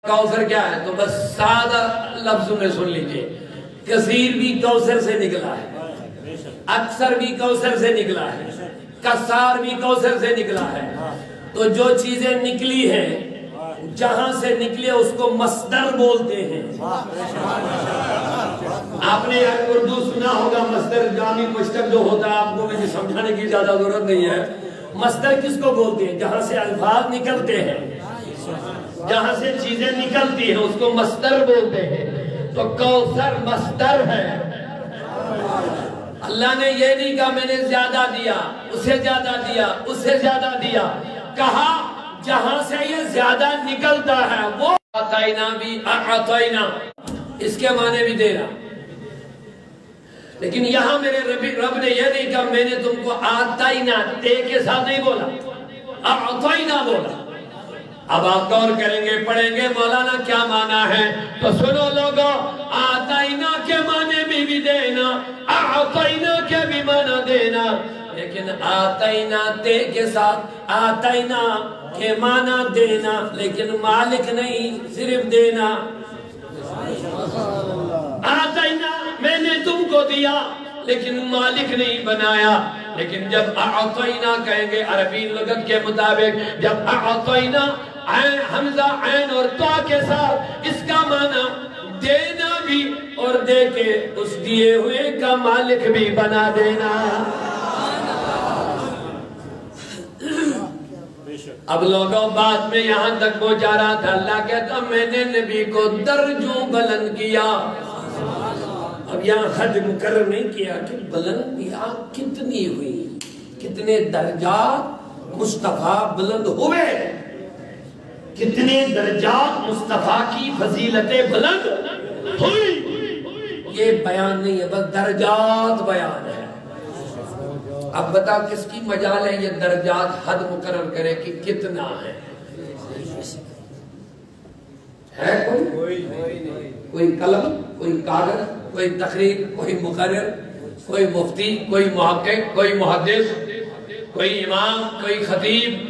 کوثر کیا ہے تو بس سادہ لفظوں میں سن لیجئے. کثیر بھی کوثر سے نکلا ہے، اکثر بھی کوثر سے نکلا ہے، کثار بھی کوثر سے نکلا ہے. تو جو چیزیں نکلی ہیں جہاں سے نکلے اس کو مصدر بولتے ہیں. آپ نے اردو سنا ہوگا مصدر جامع مشتق جو ہوتا ہے، آپ کو مجھے سمجھانے کی زیادہ ضرورت نہیں ہے. مصدر کس کو بولتے ہیں؟ جہاں سے الفاظ نکلتے ہیں، جہاں سے چیزیں نکلتی ہیں اس کو مصدر بولتے ہیں. تو کوثر مصدر ہے. اللہ نے یہ نہیں کہا میں نے زیادہ دیا، اسے زیادہ دیا، اسے زیادہ دیا. کہا جہاں سے یہ زیادہ نکلتا ہے وہ آتائنا بھی اعطینا، اس کے معنی بھی دے رہا. لیکن یہاں میرے رب نے یہ نہیں کہا میں نے تم کو آتائنا تے کے ساتھ نہیں بولا، اعطینا بولا. اب آپ غور کریں گے، پڑھیں گے مولانا کیا معنی ہے. تو سنو لوگوں، آتائنا کے معنی بھی دینا، اعطینا کے بھی معنی دینا. لیکن آتائنا تے کے ساتھ آتائنا کے معنی دینا، لیکن مالک نہیں، صرف دینا. آتائنا میں نے تم کو دیا لیکن مالک نہیں بنایا. لیکن جب اعطینا کہیں گے عربی لغت کے مطابق، جب اعطینا حمزہ عین اور تا کے ساتھ، اس کا معنی دینا بھی اور دے کے اس دیے ہوئے کا مالک بھی بنا دینا. اب لوگوں بعد میں یہاں تک پہنچا رہا تھا. اللہ کہتا میں نے نبی کو درجوں بلند کیا. اب یہاں حد مقرر نہیں کیا کہ بلندیاں کتنی ہوئی، کتنے درجات مصطفیٰ بلند ہوئے، کتنے درجات مصطفیٰ کی فضیلتیں بلند ہوئی. یہ بیان نہیں ہے، بس درجات بیان ہے. اب بتا کس کی مجال ہے یہ درجات حد مقرر کرے کہ کتنا ہے؟ ہے کوئی قلم، کوئی کاغذ، کوئی تقریر، کوئی مقرر، کوئی مفتی، کوئی محقق، کوئی محدث، کوئی امام، کوئی خطیب،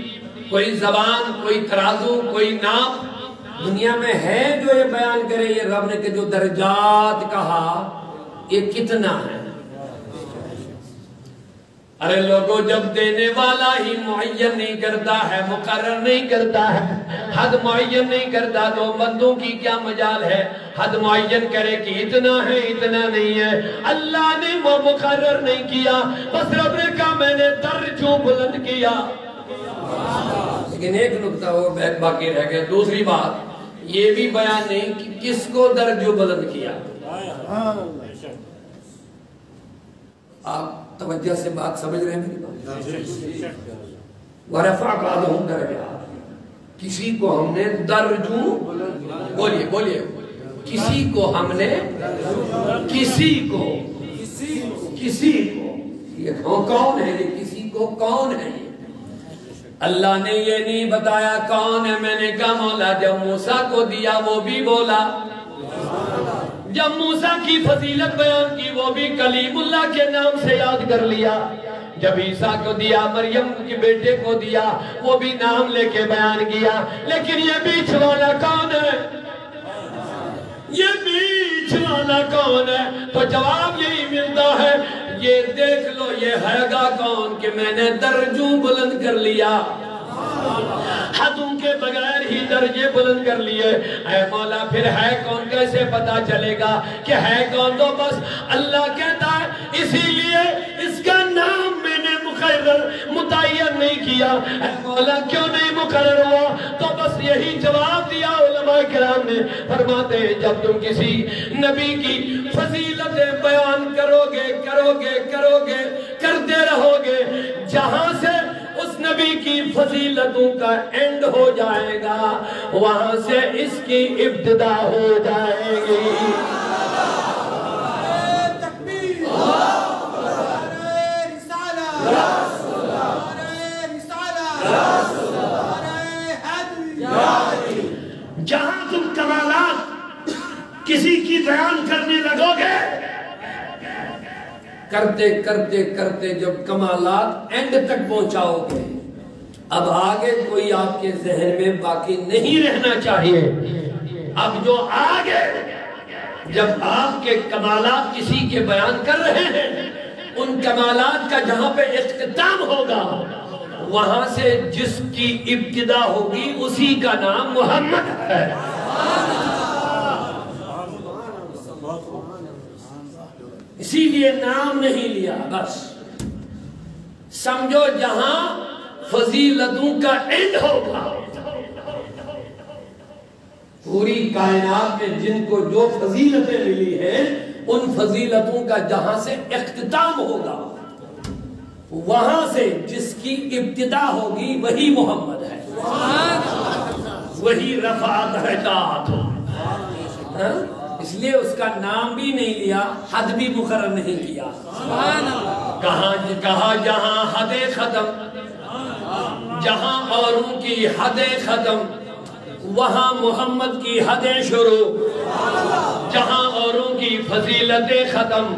کوئی زبان، کوئی ترازو، کوئی ناپ دنیا میں ہے جو یہ بیان کرے یہ رب نے کہ جو درجات کہا یہ کتنا ہے؟ ارے لوگوں، جب دینے والا ہی معین نہیں کرتا ہے، مقرر نہیں کرتا ہے، حد معین نہیں کرتا تو بندوں کی کیا مجال ہے حد معین کرے کہ اتنا ہے اتنا نہیں ہے. اللہ نے وہ مقرر نہیں کیا، بس رب نے کہا میں نے درجوں بلند کیا. لیکن ایک نکتہ اور باقی رہ گیا. دوسری بات یہ بھی بیان نہیں کہ کس کو درجوں بلند کیا. آپ توجہ سے بات سمجھ رہے ہیں میری بات؟ وَرَفَعَ بَعْضُهُمْ دَرَجَاتٍ، کسی کو ہم نے درجوں، بولیے کسی کو ہم نے، کسی کو یہ کون ہے؟ کسی کو کون ہے؟ اللہ نے یہ نہیں بتایا کون ہے. میں نے کہا مولا جب موسیٰ کو دیا وہ بھی بولا، جب موسیٰ کی فضیلت بیان کی وہ بھی کلیم اللہ کے نام سے یاد کر لیا. جب عیسیٰ کو دیا، مریم کے بیٹے کو دیا، وہ بھی نام لے کے بیان کیا. لیکن یہ بیچ والا کون ہے؟ یہ بیچ والا کون ہے؟ تو جواب یہی ملتا ہے، یہ دیکھ لو یہ ہے گا کون کہ میں نے درجوں بلند کر لیا، حدوں کے بغیر ہی درجے بلند کر لیے. اے مولا پھر ہے کون کیسے پتا چلے گا کہ ہے کون؟ تو بس اللہ کہتا ہے اسی لیے اس کا نام میں نے مقرر متعین نہیں کیا. اے مولا کیوں نہیں مقرر ہوا؟ تو بس یہی جواب دیا علماء کرام نے. فرماتے ہیں جب تم کسی نبی کی فضیلتیں بیان کرو گے کرتے رہو گے، جہاں سے اس نبی کی فضیلتوں کا اینڈ ہو جائے گا وہاں سے اس کی ابتدا ہو جائے گی. جہاں تم کمالات کسی کی بیان کرنے لگو گے، کرتے جب کمالات اینڈ تک پہنچاؤ گے، اب آگے کوئی آپ کے ذہن میں باقی نہیں رہنا چاہیے اب جو آگے جب آپ کے کمالات کسی کے بیان کر رہے ہیں، ان کمالات کا جہاں پہ اختتام ہوگا وہاں سے جس کی ابتدا ہوگی اسی کا نام محمد ہے۔ اسی لیے نام نہیں لیا، بس سمجھو جہاں فضیلتوں کا اینڈ ہوگا، پوری کائنات میں جن کو جو فضیلتیں ملی ہیں ان فضیلتوں کا جہاں سے اختتام ہوگا وہاں سے جس کی ابتدا ہوگی وہی محمد ہے، وہی رفع درجات ہو۔ اس لیے اس کا نام بھی نہیں لیا، حد بھی مقرر نہیں کیا۔ کہا جہاں حد ختم، جہاں اوروں کی حد ختم وہاں محمد کی حد شروع، جہاں اوروں کی فضیلت ختم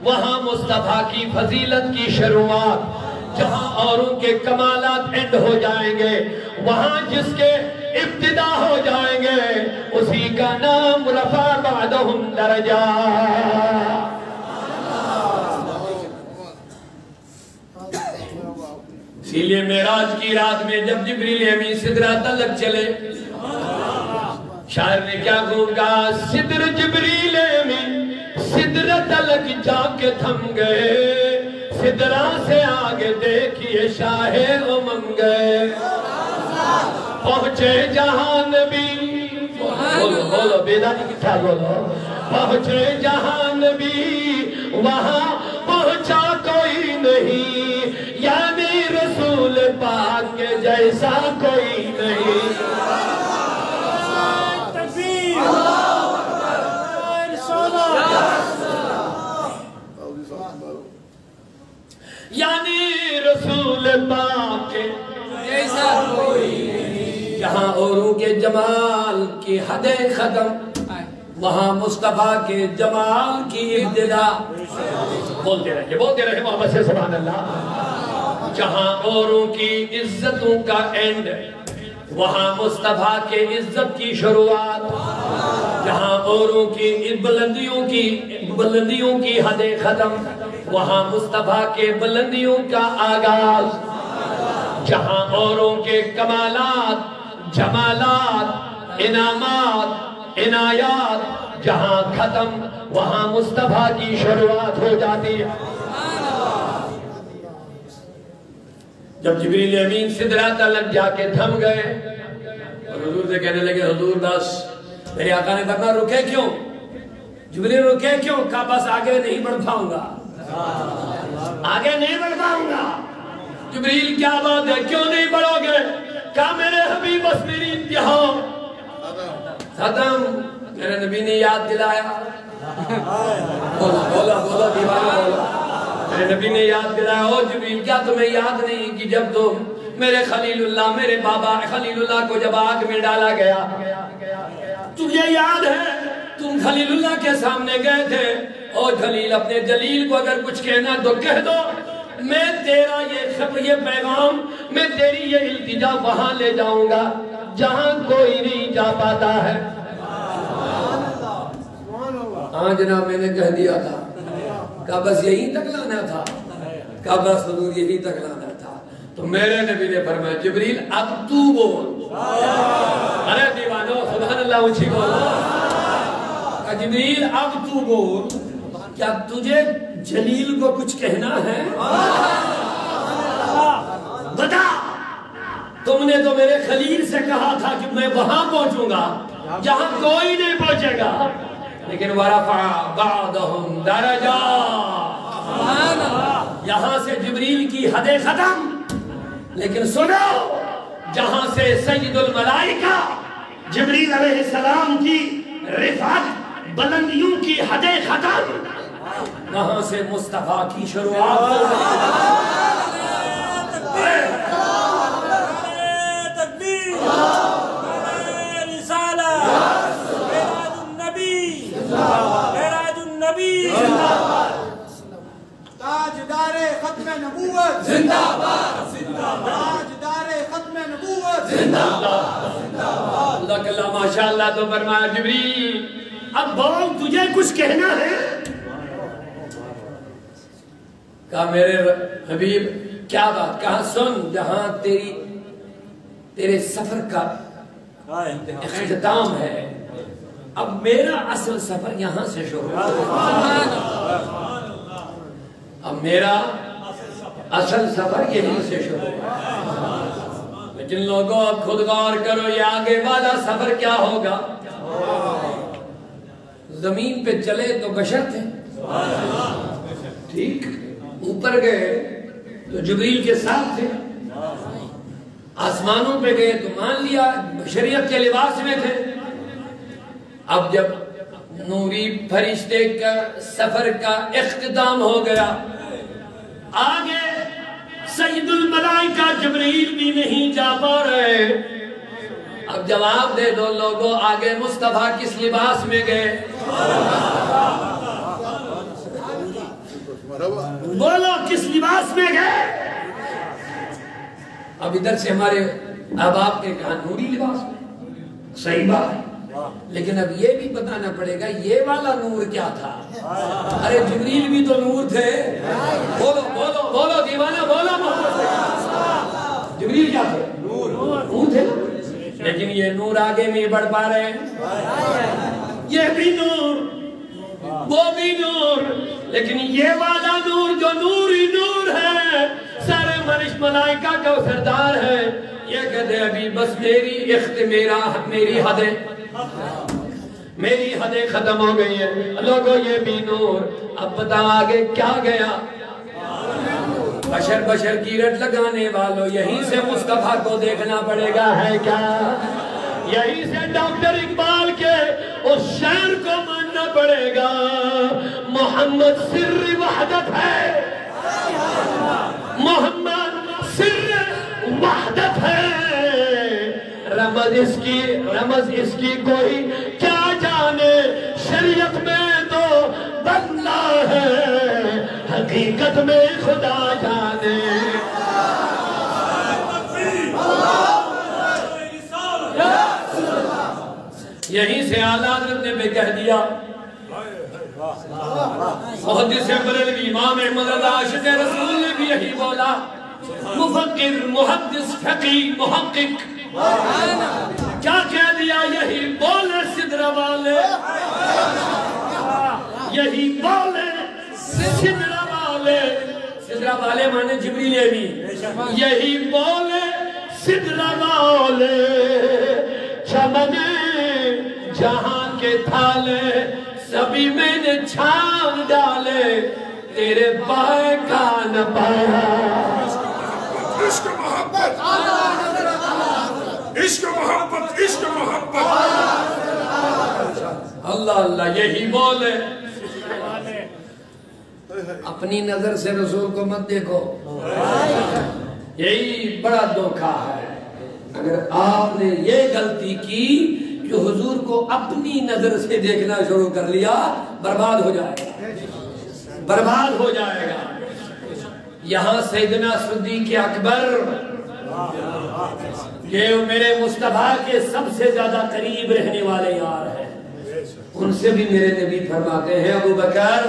وہاں مصطفیٰ کی فضیلت کی شروعات، جہاں اوروں کے کمالات اینڈ ہو جائیں گے وہاں جس کے ابتدا ہو جائیں گے اسی کا نام رفع بعدہم درجات۔ اسی لیے معراج کی رات میں جب جبریل امین سدرہ تلک چلے، شاعر نے کیا گونگا، صدر جبریل امین سدرہ تلک جا کے تھم گئے، سدرہ سے آگے دیکھئے شاہ امنگ گئے، پہنچے جہاں نبی، بولو بیداری کی تھا بولو، پہنچے جہاں نبی وہاں پہنچا کوئی نہیں، یعنی رسول پاک کے جیسا کوئی نہیں۔ یعنی رسول پاک کے جیسا کوئی نہیں، جہاں اوروں کے جمال کی حد ختم وہاں مصطفیٰ کے جمال کی ابتدا۔ بولتے رہے محمد سے سبحان اللہ۔ جہاں اوروں کی عزتوں کا اینڈ وہاں مصطفیٰ کے عزت کی شروعات، جہاں اوروں کی بلندیوں کی حد ختم وہاں مصطفیٰ کے بلندیوں کا آغاز، جہاں اوروں کے کمالات، جمالات، انعامات، عنایات جہاں ختم وہاں مصطفیٰ کی شروعات ہو جاتی ہے۔ جب جبریل امین سدرہ تلک جا کے تھم گئے اور حضور سے کہنے لگے حضور بس، میرے آقا نے فرمایا رکے کیوں؟ جبریل رکے کیوں؟ کہا بس آگے نہیں بڑھ پاؤں گا، آگے نہیں بڑھ پاؤں گا۔ جبریل کیا بات ہے، کیوں نہیں بڑھو گے؟ کہا میرے حبیب بس میری انتہا ختم، میرے نبی نے یاد دلایا، بولا دیوانہ بولا، میرے نبی نے یاد دلایا، او جبریل کیا تمہیں یاد نہیں کہ جب تم میرے خلیل اللہ، میرے بابا خلیل اللہ کو جب آگ میں ڈالا گیا، تجھے یاد ہے تم خلیل اللہ کے سامنے گئے تھے، او خلیل اپنے جلیل کو اگر کچھ کہنا تو کہہ دو، میں تیرا یہ پیغام، میں تیری یہ التجا وہاں لے جاؤں گا جہاں کوئی نہیں جا پاتا ہے۔ ہاں جناب میں نے کہہ دیا تھا، کہا بس یہیں تک لانا تھا، کہا بس حضور یہیں تک لانا تھا۔ تو میرے نبی نے فرمایا جبریل اب تو بول، ارے دیوانو سبحان اللہ اونچی بولو، کہا جبریل اب تو بول، کیا تجھے جلیل کو کچھ کہنا ہے؟ بتا، تم نے تو میرے خلیل سے کہا تھا کہ میں وہاں پہنچوں گا جہاں کوئی نہیں پہنچے گا، لیکن وَرَفَعَ بَعْدَهُمْ دَرَجَاتٍ، یہاں سے جبریل کی حد ختم، لیکن سنو جہاں سے سید الملائکہ جبریل علیہ السلام کی رفعت بلندیوں کی حد ختم وہاں سے مصطفیٰ کی شروعات ہو گئی۔ تاجدار ختم نبوت زندہ باد، تاجدار ختم نبوت زندہ باد، اللہ ماشاءاللہ تو فرمایا جبریل اب بول تجھے کچھ کہنا ہے؟ کہا میرے حبیب کیا بات؟ کہا سن جہاں تیرے سفر کا اختتام ہے اب میرا اصل سفر یہاں سے شروع اب میرا اصل سفر یہیں سے شروع لیکن لوگوں اب خود غور کرو یہ آگے والا سفر کیا ہوگا؟ زمین پہ چلے تو بشر تھے ٹھیک اوپر گئے تو جبریل کے ساتھ تھے آسمانوں پہ گئے تو مان لیا بشریت کے لباس میں تھے اب جب نوری فرشتے کا سفر کا اختتام ہو گیا آگے سید الملائکہ جبریل بھی نہیں جا پا رہے اب جواب دے دو لوگوں آگے مصطفیٰ کس لباس میں گئے بولو کس لباس میں گئے اب ادھر سے ہمارے احباب نے کہا نوری لباس میں صحیح بات ہے لیکن اب یہ بھی بتانا پڑے گا یہ والا نور کیا تھا ارے جبریل بھی تو نور تھے بولو بولو بولو دیوانہ بولو جبریل کیا تھے نور تھے لیکن یہ نور آگے نہیں بڑھ پا رہے ہیں یہ بھی نور وہ بھی نور لیکن یہ والا نور جو نور ہی نور ہے سارے منش ملائکہ کا سردار ہے یہ کہتے ابھی بس میری حدیں ختم ہو گئی ہیں لوگوں یہ بھی نور اب بتا آگے کیا گیا بشر کی رٹ لگانے والوں یہیں سے مصطفیٰ کو دیکھنا پڑے گا ہے کیا یہیں سے ڈاکٹر اقبال کے اس شعر کو ماننا پڑے گا محمد سر وحدت ہے محمد سر وحدت ہے رمز اس کی کوئی کیا جانے شریعت میں تو بندہ ہے حقیقت میں خدا جانے یہیں سے اعلیٰ حضرت نے بھی کہہ دیا محدث بریلوی امام احمد رضا عاشق رسول نے بھی یہی بولا مفکر محدث فقی محقق کیا کہہ دیا یہی بولے سدرہ والے یہی بولے سدرہ والے سدرہ والے مانے جبریل امین یہی بولے سدرہ والے چمنے جہاں کے تھالے سبھی میں نے چھان ڈالے تیرے پائے کا نہ پایا عشق محبت عشق محبت عشق محبت اللہ اللہ یہی بولے اپنی نظر سے رسول کو مت دیکھو یہی بڑا دھوکہ ہے اگر آپ نے یہ غلطی کی کہ حضور کو اپنی نظر سے دیکھنا شروع کر لیا برباد ہو جائے گا برباد ہو جائے گا یہاں سیدنا صدیق اکبر یہ میرے مصطفیٰ کے سب سے زیادہ قریب رہنے والے یار ہیں ان سے بھی میرے نبی فرماتے ہیں ابو بکر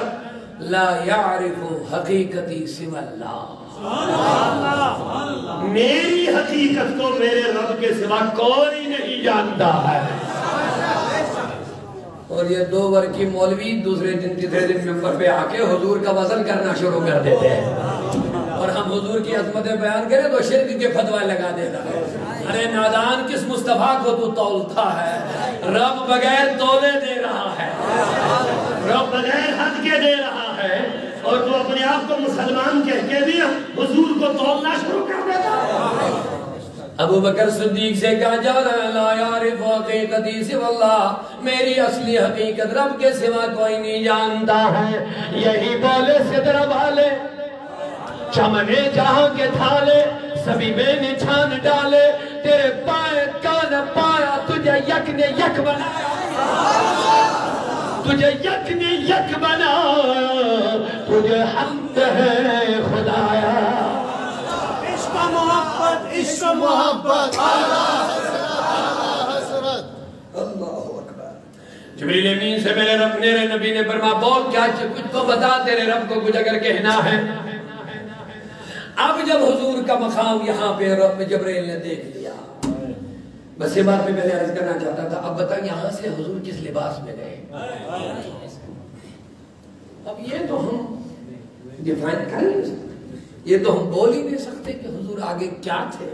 لا یعرف حقیقتی سوى اللہ میری حقیقت کو میرے رب کے سوا کوئی نہیں جانتا ہے اور یہ دو ورکی مولوی دوسرے دن تیسرے دن ممبر پہ آکے حضور کا وزن کرنا شروع کر دیتے ہیں اور ہم حضور کی عظمتیں بیان کریں تو شرک کے فتوے لگا دیتا ہے ارے نادان کس مصطفیٰ کو تو تولتا ہے رب بغیر تولے دے رہا ہے رب بغیر حد کے دے رہا ہے اور تو اپنے آپ کو مسلمان کہہ کے بھی حضور کو تولنا شروع کر دیتا ہے ابو بکر صدیق سے کہا جا رہا لا یعرف حقیقتی سوى اللہ میری اصلی حقیقت رب کے سوا کوئی نہیں جانتا ہے یہی بولے سدرہ والے چمنے جہاں کے تھالے سبھی میں نے چھان ڈالے تیرے پائے کا نہ پایا تجھے یک نے یک بنایا تجھے یک نے یک بنایا تجھے حمد ہے خدایا عشق محبت عشق محبت جبریل امین سے میرے نبی نے فرمایا بول کیا کچھ تو بتا تیرے رب کو کچھ اگر کہنا ہے۔ اب جب حضور کا مقام یہاں پہ رب جبریل نے دیکھ لیا، بس یہ بات میں پہلے عرض کرنا چاہتا تھا، اب بتائیں یہاں سے حضور کس لباس میں گئے؟ اب یہ تو ہم ڈیفائن کر نہیں سکتے، یہ تو ہم بول ہی نہیں سکتے کہ حضور آگے کیا تھے،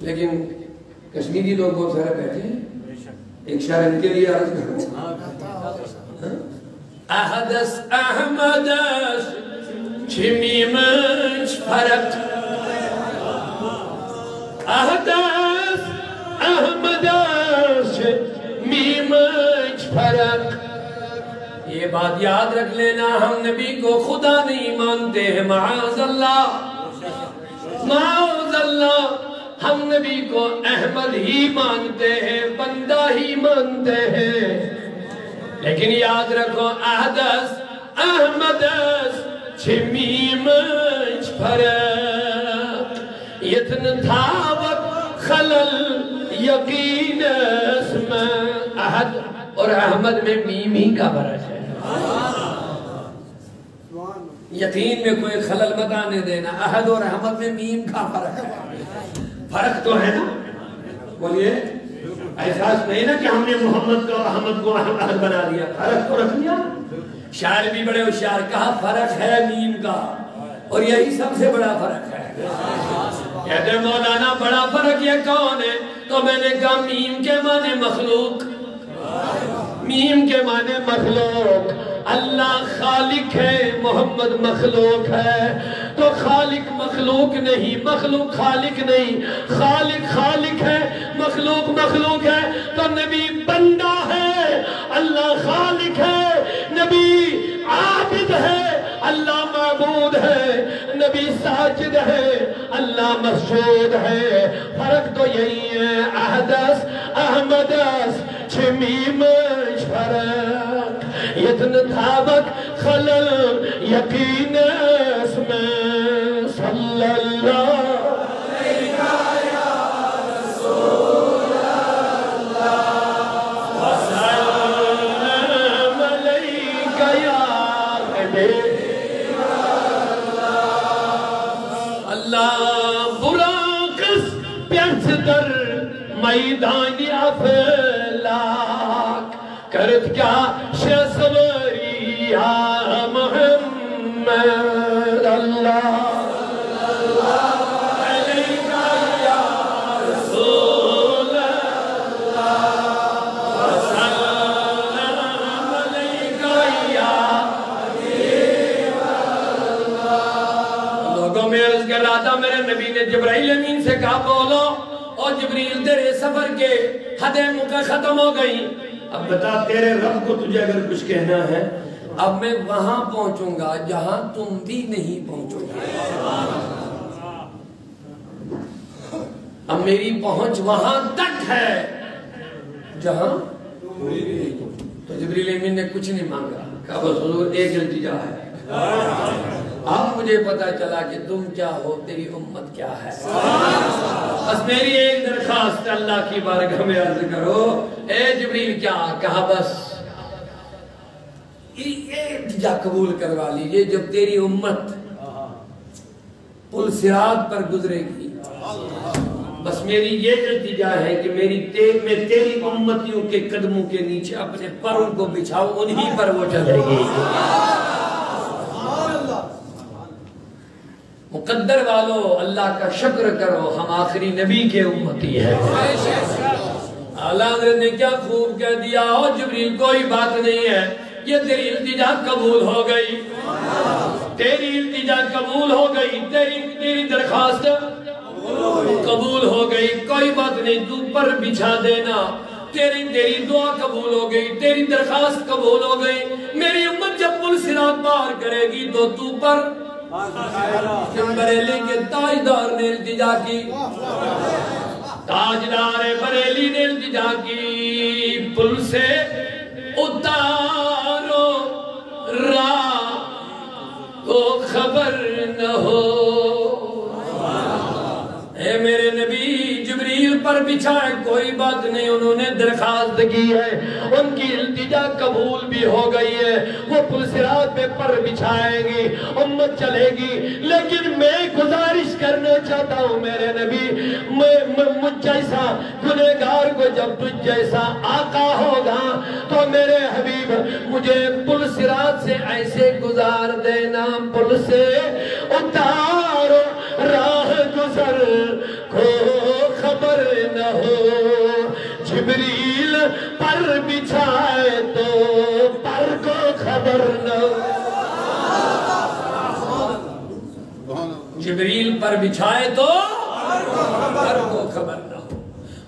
لیکن کشمیری لوگ بہت سارے بیٹھے ہیں، ایک شاعر ان کے لیے عرض کروں، احدث احمدش چمیمش فرق، احدث احمدش میمش فرق۔ یہ بات یاد رکھ لینا، ہم نبی کو خدا نہیں مانتے ہیں، معاذ اللہ معاذ اللہ، ہم نبی کو احمد ہی مانتے ہیں، بندہ ہی مانتے ہیں، لیکن یاد رکھو احدث احمدس چمیمش فرق، یتن تھاوت خلل یقین اسم احد اور احمد میں میم ہی کا فرق ہے۔ یقین میں کوئی خلل مت آنے دینا، احد اور احمد میں میم کا فرق ہے، فرق تو ہے نا، بولیے احساس نہیں نا کہ ہم نے محمد کو احمد کو احد بنا دیا، فرق تو رکھ لیا۔ شاعر بھی بڑے ہوشیار، کہا فرق ہے میم کا اور یہی سب سے بڑا فرق ہے۔ کہتے مولانا بڑا فرق یہ کون ہے؟ تو میں نے کہا میم کے معنی مخلوق، میم کے معنی مخلوق، اللہ خالق ہے، محمد مخلوق ہے، تو خالق مخلوق نہیں، مخلوق خالق نہیں، خالق خالق ہے، مخلوق مخلوق ہے، تو نبی بندہ ہے، اللہ خالق ہے، نبی عابد ہے، اللہ معبود ہے، نبی ساجد ہے، اللہ مسجود ہے۔ فرق تو یہی ہے، احدث احمدس چمیمش فرق، یتن تھابک خلل یقین اسم صلی اللہ علیہ یا رسول اللہ وسلم علیہ یا حبیب اللہ۔ اللہ براقص پیرس در میدان افلاک، کرت کیا شسوری یا محمد اللہ علیہ یا رسول اللہ وسلم علیہ یا حبیب اللہ۔ لوگوں میں عرض کر رہا تھا، میرے نبی نے جبرائیل امین سے کہا بولو، اور جبریل تیرے سفر کے حدیں مکہ ختم ہو گئی، اب بتا تیرے رب کو تجھے اگر کچھ کہنا ہے، اب میں وہاں پہنچوں گا جہاں تم بھی نہیں پہنچو گے، اب میری پہنچ وہاں تک ہے جہاں تو جبریل امین نے کچھ نہیں مانگا، کہا بس حضور ایک التجا ہے، اب مجھے پتا چلا کہ تم کیا ہو، تیری امت کیا ہے، بس میری ایک درخواست اللہ کی بارگاہ میں عرض کرو، اے جبریل کیا؟ کہا بس یہ التجا قبول کروا لیجئے، جب تیری امت پل صراط پر گزرے گی، بس میری یہ التجا ہے کہ میں تیری امتیوں کے قدموں کے نیچے اپنے پروں کو بچھاؤں، انہی پر وہ چلے گی۔ مقدر والو اللہ کا شکر کرو، ہم آخری نبی کے امتی ہیں۔ اعلیٰ حضرت نے کیا خوب کہہ دیا، او جبریل کوئی بات نہیں ہے، یہ تیری التجا قبول ہو گئی، تیری التجا قبول ہو گئی، تیری درخواست قبول ہو گئی، کوئی بات نہیں، تو پر بچھا دینا، تیری دعا قبول ہو گئی، تیری درخواست قبول ہو گئی، میری امت جب پل صراط پار کرے گی تو تو پر بریلی کے تاجدار نے التجا کی، تاجدار بریلی نے التجا کی، پل سے اتارو راہ کو خبر نہ ہو، اے میرے نبی جبریل پر بچھائے کوئی بات نہیں، انہوں نے درخواست کی ہے، ان کی التجا قبول بھی ہو گئی ہے، وہ پل صراط پہ پر بچھائیں گی، امت چلے گی، لیکن میں گزارش کرنا چاہتا ہوں میرے نبی، مجھ جیسا گنہگار کو جب تجھ جیسا آقا ہوگا تو میرے حبیب مجھے پل صراط سے ایسے گزار دینا، پل سے اتارو راہ گزر کو خبر نہ ہو، جبریل پر بچھائے تو پر کو خبر نہ ہو، جبریل پر بچھائے تو پر کو خبر نہ ہو۔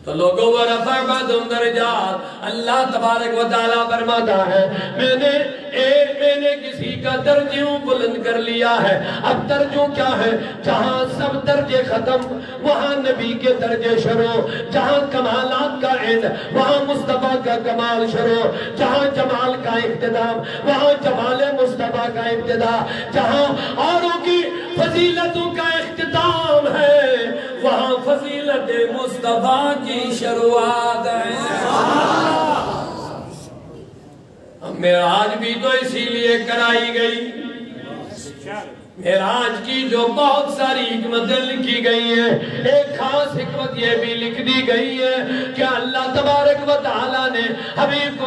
تو لوگوں کو رفع بعضهم درجات، اللہ تبارک و تعالیٰ فرماتا ہے میں نے کسی کا درجوں بلند کر لیا ہے۔ اب درجوں کیا ہے؟ جہاں سب درجے ختم وہاں نبی کے درجے شروع، جہاں کمالات کا عین وہاں مصطفیٰ کا کمال شروع، جہاں جمال کا اختتام وہاں جمال مصطفیٰ کا ابتدا، جہاں اوروں کی فضیلتوں کا اختتام ہے وہاں فضیلت مصطفیٰ کی شروعات ہے۔ معراج بھی تو اسی لیے کرائی گئی، معراج کی جو بہت ساری حکمتیں لکھی گئی ہیں، ایک خاص حکمت یہ بھی لکھ دی گئی ہے کہ اللہ تبارک و تعالیٰ نے حبیب کو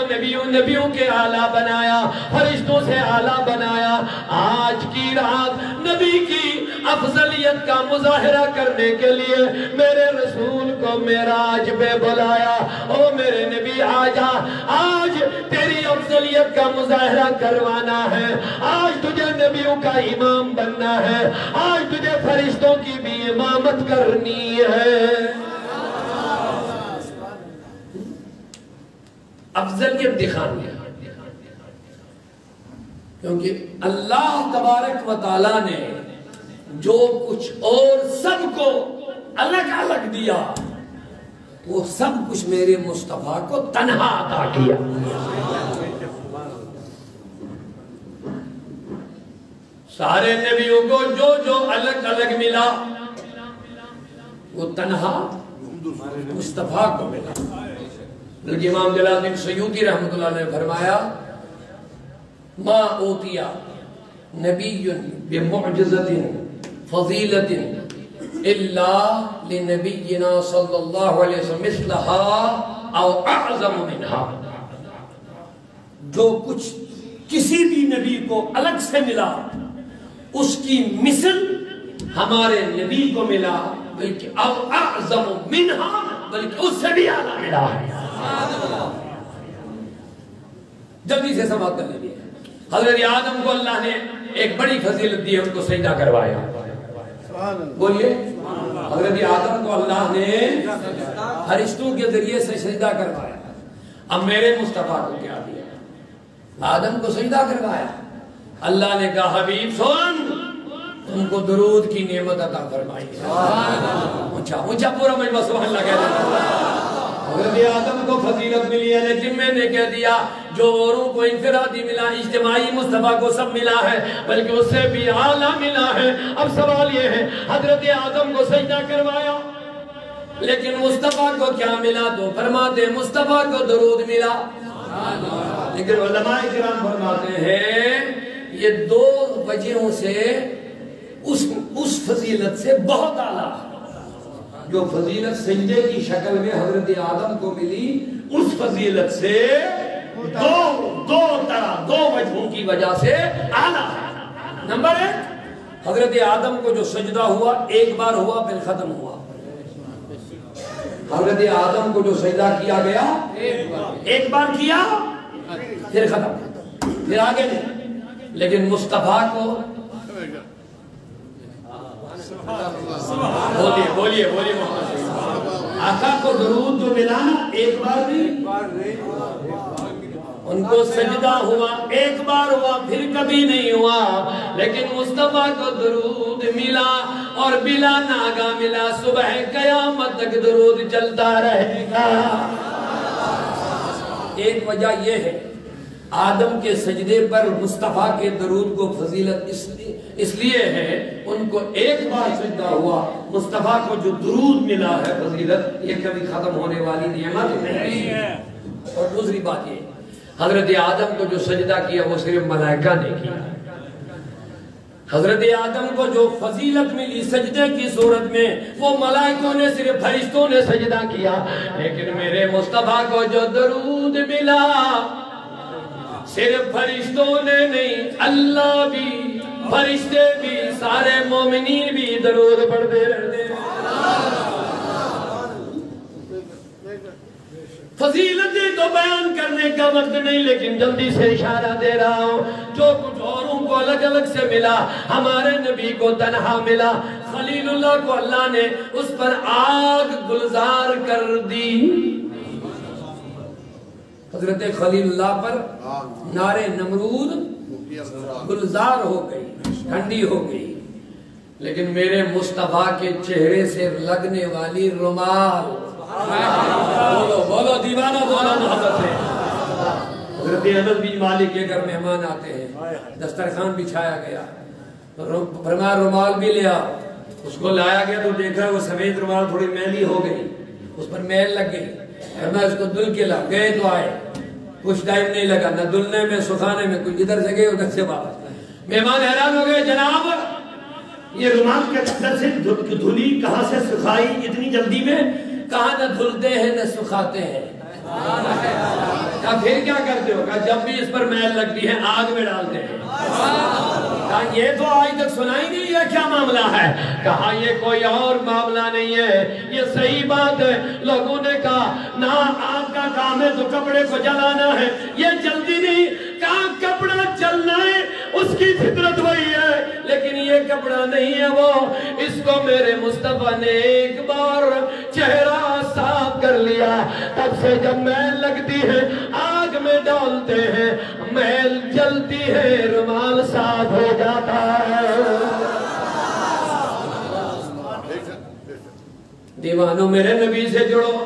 نبیوں کے اعلیٰ بنایا، فرشتوں سے اعلیٰ بنایا۔ آج کی رات نبی کی افضلیت کا مظاہرہ کرنے کے لیے میرے رسول کو معراج پہ بلایا، او میرے نبی آجا، آج تیری افضلیت کا مظاہرہ کروانا ہے، آج تجھے نبیوں کا امام بننا ہے، آج تجھے فرشتوں کی بھی امامت کرنی ہے۔ افضلیت دکھانی ہے، کیونکہ اللہ تبارک و تعالیٰ نے جو کچھ اور سب کو الگ الگ دیا وہ سب کچھ میرے مصطفیٰ کو تنہا عطا کیا۔ سارے نبیوں کو جو الگ الگ ملا وہ تنہا مصطفیٰ کو ملا۔ بلکہ امام جلال الدین سیوطی رحمۃ اللہ نے فرمایا ما اوتیا نبی بمعجزت فضیلت الا لنبینا صلی اللہ علیہ وسلم مثلها او اعظم منها، جو کچھ کسی بھی نبی کو الگ سے ملا اس کی مثل ہمارے نبی کو ملا، بلکہ او اعظم منها، بلکہ اس سے بھی اعلیٰ ملا ہے۔ جلدی سے سماعت کر لیجیے۔ حضرت آدم کو اللہ نے ایک بڑی فضیلت دی، ان کو سجدہ کروایا۔ بولیے، حضرت آدم کو اللہ نے فرشتوں کے ذریعے سے سجدہ کروایا۔ اب میرے مصطفیٰ کو کیا دیا؟ آدم کو سجدہ کروایا، اللہ نے کہا حبیب سن ان کو درود کی نعمت عطا فرمائی۔ اونچا پورا مجمع سبحان اللہ کہہ دیا۔ حضرت آدم کو فضیلت ملی ہے، لیکن میں نے کہہ دیا جو اوروں کو انفرادی ملا، اجتماعی مصطفیٰ کو سب ملا ہے، بلکہ اس سے بھی اعلیٰ ملا ہے۔ اب سوال یہ ہے حضرت آدم کو سجدہ کروایا لیکن مصطفیٰ کو کیا ملا؟ تو فرماتے مصطفیٰ کو درود ملا، لیکن علماء کرام فرماتے ہیں یہ دو وجہوں سے اس فضیلت سے بہت اعلیٰ ہے۔ جو فضیلت سجدے کی شکل میں حضرت آدم کو ملی اس فضیلت سے دو وجہوں کی وجہ سے اعلیٰ ہے۔ نمبر ایک، حضرت آدم کو جو سجدہ ہوا ایک بار ہوا پھر ختم ہوا۔ حضرت آدم کو جو سجدہ کیا گیا ایک بار کیا پھر ختم، پھر آگے نہیں۔ لیکن مصطفیٰ کو بولیے محمد آقا کو درود جو ملا ایک بار نہیں، ان کو سجدہ ہوا ایک بار ہوا پھر کبھی نہیں ہوا، لیکن مصطفیٰ کو درود ملا اور بلا ناگا ملا، صبح قیامت تک درود چلتا رہے گا۔ ایک وجہ یہ ہے آدم کے سجدے پر مصطفیٰ کے درود کو فضیلت اس لیے ہے، ان کو ایک بار سجدہ ہوا، مصطفیٰ کو جو درود ملا ہے فضیلت، یہ کبھی ختم ہونے والی نعمت نہیں ہے۔ اور دوسری بات یہ، حضرت آدم کو جو سجدہ کیا وہ صرف ملائکہ نے کیا۔ حضرت آدم کو جو فضیلت ملی سجدے کی صورت میں، وہ ملائکوں نے صرف فرشتوں نے سجدہ کیا، لیکن میرے مصطفیٰ کو جو درود ملا صرف فرشتوں نے نہیں، اللہ بھی، فرشتے بھی، سارے مومنین بھی درود پڑھتے رہتے ہیں۔ فضیلتیں تو بیان کرنے کا وقت نہیں، لیکن جلدی سے اشارہ دے رہا ہوں، جو کچھ اوروں کو الگ الگ سے ملا ہمارے نبی کو تنہا ملا۔ خلیل اللہ کو اللہ نے اس پر آگ گلزار کر دی۔ حضرت خلیل اللہ پر نار نمرود گلزار ہو گئی، ٹھنڈی ہو گئی، لیکن میرے مصطفیٰ کے چہرے سے لگنے والی رومال، بولو بولو دیوانہ بولو محبت ہے۔ حضرت انس بن مالک کے گھر مہمان آتے ہیں، دسترخوان بچھایا گیا، فرمایا رومال بھی لیا، اس کو لایا گیا تو دیکھا وہ سفید رومال تھوڑی میلی ہو گئی، اس پر میل لگ گئی، فرمایا اس کو دل کے لا، گئے تو آئے، کچھ ٹائم نہیں لگا، نہ دلنے میں سکھانے میں، کچھ ادھر سے گئے ادھر سے واپس۔ مہمان حیران ہو گئے، جناب یہ رومال کے اندر سے دھلی کہاں سے سکھائی اتنی جلدی میں؟ کہاں نہ دھلتے ہیں نہ سکھاتے ہیں۔ کہا پھر کیا کرتے ہو؟ کہا جب بھی اس پر میل لگتی ہے آگ میں ڈالتے ہیں۔ کہا یہ تو آج تک سنا ہی نہیں ہے، کیا معاملہ ہے؟ کہا یہ کوئی اور معاملہ نہیں ہے، یہ صحیح بات ہے۔ لوگوں نے کہا نہ آگ کا کام ہے تو کپڑے کو جلانا ہے، یہ جلدی نہیں۔ کہا کپڑا جلنا ہے، اس کی فطرت وہی ہے، لیکن یہ کپڑا نہیں ہے وہ، اس کو میرے مصطفیٰ نے ایک بار چہرہ صاف کر لیا، تب سے جب میل لگتی ہے آگ میں ڈالتے ہیں، میل جلتی ہے، رومال صاف ہو جاتا ہے۔ دیوانوں میرے نبی سے جڑو،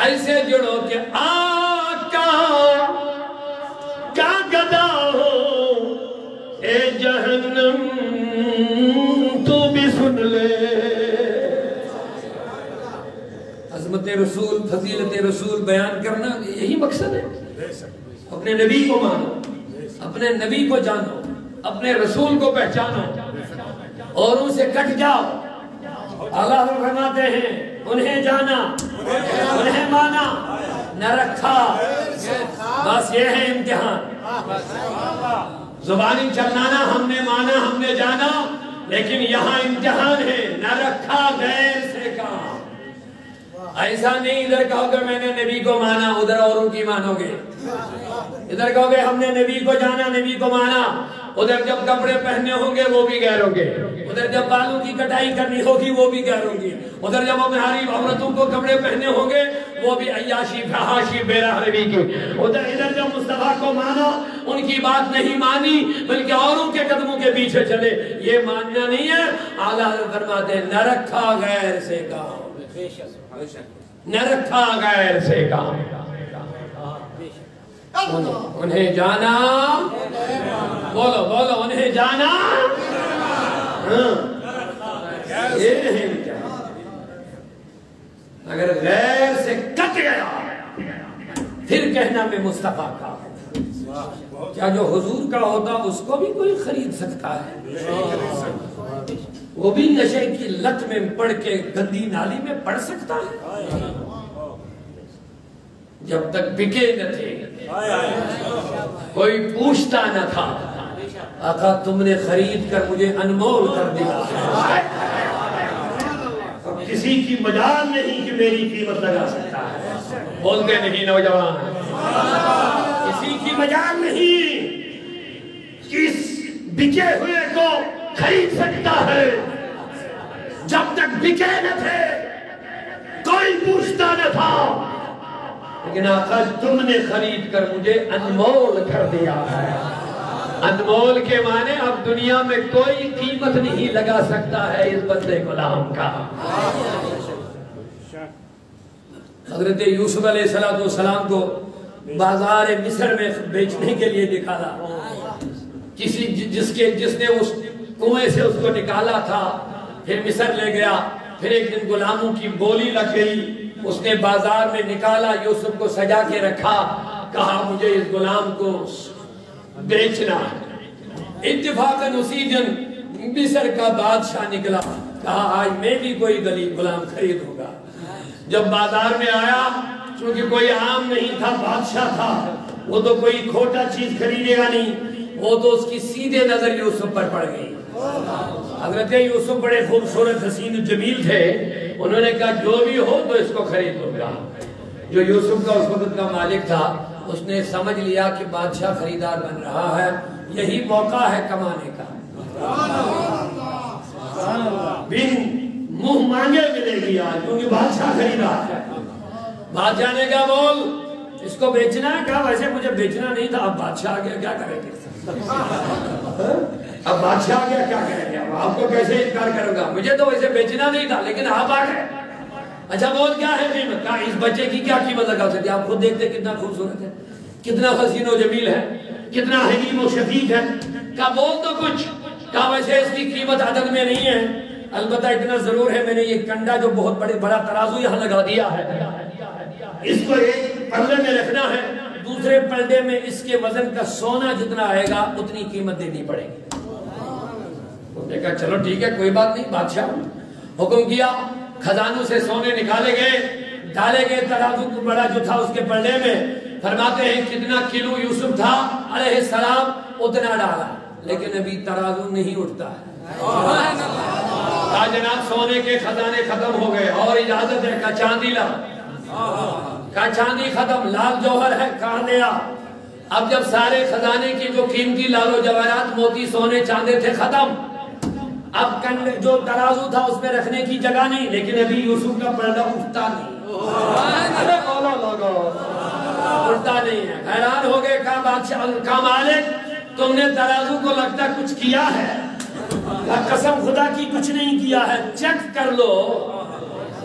ایسے جڑو کہ آقا کا گدا ہو، اے جہنم تو بھی سن لے۔ عظمت رسول، فضیلت رسول بیان کرنا یہی مقصد ہے۔ اپنے نبی کو مانو، اپنے نبی کو جانو، اپنے رسول کو پہچانو، اوروں سے کٹ جاؤ۔ اللہ فرماتے ہیں انہیں جانا، انہیں مانا، نہ رکھا، بس یہ ہے امتحان۔ زبانی چلانا ہم نے مانا، ہم نے جانا، لیکن یہاں امتحان ہے، نہ رکھا غیر سے کام۔ ایسا نہیں ادھر کہو کہ میں نے نبی کو مانا، ادھر اوروں کی مانو گے۔ ادھر کہو گے ہم نے نبی کو جانا، نبی کو مانا، ادھر جب کپڑے پہننے ہوں گے وہ بھی غیر ہوں گے، ادھر جب بالوں کی کٹائی کرنی ہوگی وہ بھی غیر ہوں گی، ادھر جب ہماری عورتوں کو کپڑے پہننے ہوں گے وہ بھی عیاشی فحاشی بیراہ روی کی، ادھر جب مصطفیٰ کو مانا ان کی بات نہیں مانی بلکہ اوروں کے قدموں کے پیچھے چلے، یہ ماننا نہیں ہے۔ اعلیٰ فرماتے ہیں نہ رکھا غیر سے کام، نہ رکھا غیر سے کام، انہیں جانا، بولو بولو انہیں جانا، یہ نہیں کیا۔ اگر غیر سے کٹ گیا پھر کہنا میں مصطفیٰ کا، کیا جو حضور کا ہوتا اس کو بھی کوئی خرید سکتا ہے؟ وہ بھی نشے کی لت میں پڑھ کے گندی نالی میں پڑ سکتا ہے؟ جب تک بکے نہ تھے کوئی پوچھتا نہ تھا، آقا تم نے خرید کر مجھے انمول کر دیا، کسی کی مجال نہیں کہ میری قیمت لگا سکتا ہے۔ بولتے نہیں نوجوان، کسی کی مجال نہیں کس بکے ہوئے کو خرید سکتا ہے۔ جب تک بکے نہ تھے کوئی پوچھتا نہ تھا، لیکن آقا تم نے خرید کر مجھے انمول کر دیا ہے۔ انمول کے معنی اب دنیا میں کوئی قیمت نہیں لگا سکتا ہے اس بندے غلام کا۔ حضرت یوسف علیہ السلام کو بازار مصر میں بیچنے کے لیے نکالا. جس نے اس کنویں سے اس کو نکالا تھا پھر مصر لے گیا. پھر ایک دن غلاموں کی بولی لگ گئی, اس نے بازار میں نکالا, یوسف کو سجا کے رکھا, کہا مجھے اس غلام کو بیچنا ہے. اتفاقاً اسی دن مصر کا بادشاہ نکلا, کہا آج میں بھی کوئی غلام خریدوں گا. جب بازار میں آیا, چونکہ کوئی عام نہیں تھا, بادشاہ تھا, وہ تو کوئی کھوٹا چیز خریدے گا نہیں, وہ تو اس کی سیدھے نظر یوسف پر پڑ گئی. حضرت یوسف بڑے خوبصورت حسین و جمیل تھے, انہوں نے کہا جو بھی ہو تو اس کو خرید لو گا. جو یوسف کا اس وقت کا مالک تھا, اس نے سمجھ لیا کہ بادشاہ خریدار بن رہا ہے, یہی موقع ہے کمانے کا. بن منہ مانگے ملے گی آج, کیونکہ بادشاہ خریدار ہے. بادشاہ نے کہا بول اس کو بیچنا ہے. کہا ویسے مجھے بیچنا نہیں تھا, اب بادشاہ آ گیا کیا کریں گے, اب بادشاہ آ گیا کیا کریں گے, آپ کو کیسے انکار کروں گا, مجھے تو ویسے بیچنا نہیں تھا لیکن آپ آ گئے. اچھا بول کیا ہے قیمت, کہا اس بچے کی کیا قیمت لگا سکتے, آپ خود دیکھتے کتنا خوبصورت ہے, کتنا حسین و جمیل ہے, کتنا حلیم و شفیق ہے. کہا بول تو کچھ. کہا ویسے اس کی قیمت عدد میں نہیں ہے, البتہ اتنا ضرور ہے میں نے یہ کنڈا جو بہت بڑا ترازو یہاں لگا دیا ہے, اس کو ایک پلڑے میں رکھنا ہے, دوسرے پلڑے میں اس کے وزن کا سونا جتنا آئے گا اتنی قیمت دینی پڑے گی. انہوں نے کہا چلو ٹھیک ہے کوئی بات نہیں. بادشاہ حکم کیا, خزانوں سے سونے نکالے گئے, ڈالے گئے ترازو بڑا جو تھا اس کے پلڑے میں. فرماتے ہیں کتنا کلو یوسف تھا علیہ السلام اتنا ڈالا, لیکن ابھی ترازو نہیں اٹھتا ہے. کہا جناب سونے کے خزانے ختم ہو گئے, اور اجازت ہے, کہا چاندی لا. کہا چاندی ختم, لال جوہر ہے, کہا لیا. اب جب سارے خزانے کی جو قیمتی لال و جواہرات موتی سونے چاندے تھے ختم, اب جو ترازو تھا اس میں رکھنے کی جگہ نہیں, لیکن ابھی یوسف کا پردہ اٹھتا نہیں. اٹھتا نہیں ہے. حیران ہو گئے, کہا بادشاہ, کہا مالک تم نے ترازو کو لگتا کچھ کیا ہے. قسم خدا کی کچھ نہیں کیا ہے, چیک کر لو,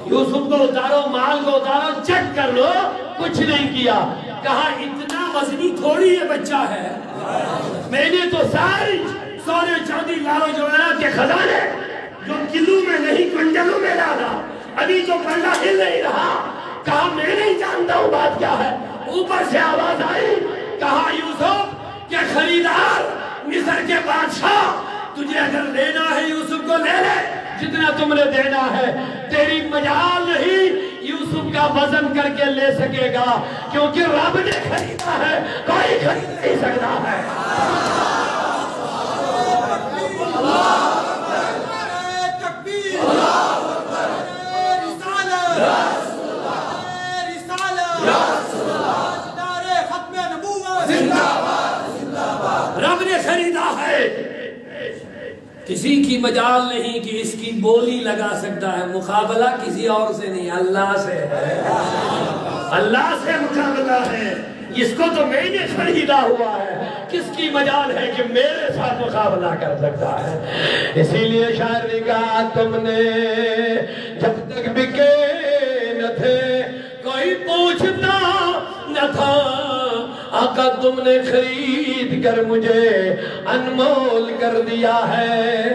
یوسف کو اتارو, مال کو اتارو, چیک کر لو, کچھ نہیں کیا. کہا اتنا وزنی تھوڑی یہ بچہ ہے, میں نے تو ساری سونے چاندی لال و جواہرات کے خزانے جو کلو میں نہیں کنڈلوں میں ڈالا, ابھی تو پلڑا ہل نہیں رہا. کہا میں نہیں جانتا ہوں بات کیا ہے. اوپر سے آواز آئی, کہا یوسف کے خریدار مصر کے بادشاہ, تجھے اگر لینا ہے یوسف کو لے لے, جتنا تم نے دینا ہے, تیری مجال نہیں یوسف کا وزن کر کے لے سکے گا, کیونکہ رب نے خریدا ہے, کوئی خرید نہیں سکتا ہے. رب نے خریدا ہے, کسی کی مجال نہیں کہ اس کی بولی لگا سکتا ہے. مقابلہ کسی اور سے نہیں, اللہ سے ہے, اللہ سے مقابلہ ہے. اس کو تو میں نے خریدا ہوا ہے, کس کی مجال ہے کہ میرے ساتھ مقابلہ کر سکتا ہے. اسی لیے شاعر نے کہا تم نے جب تک بکے نہ تھے کوئی پوچھتا نہ تھا, آقا تم نے خرید کر مجھے انمول کر دیا ہے.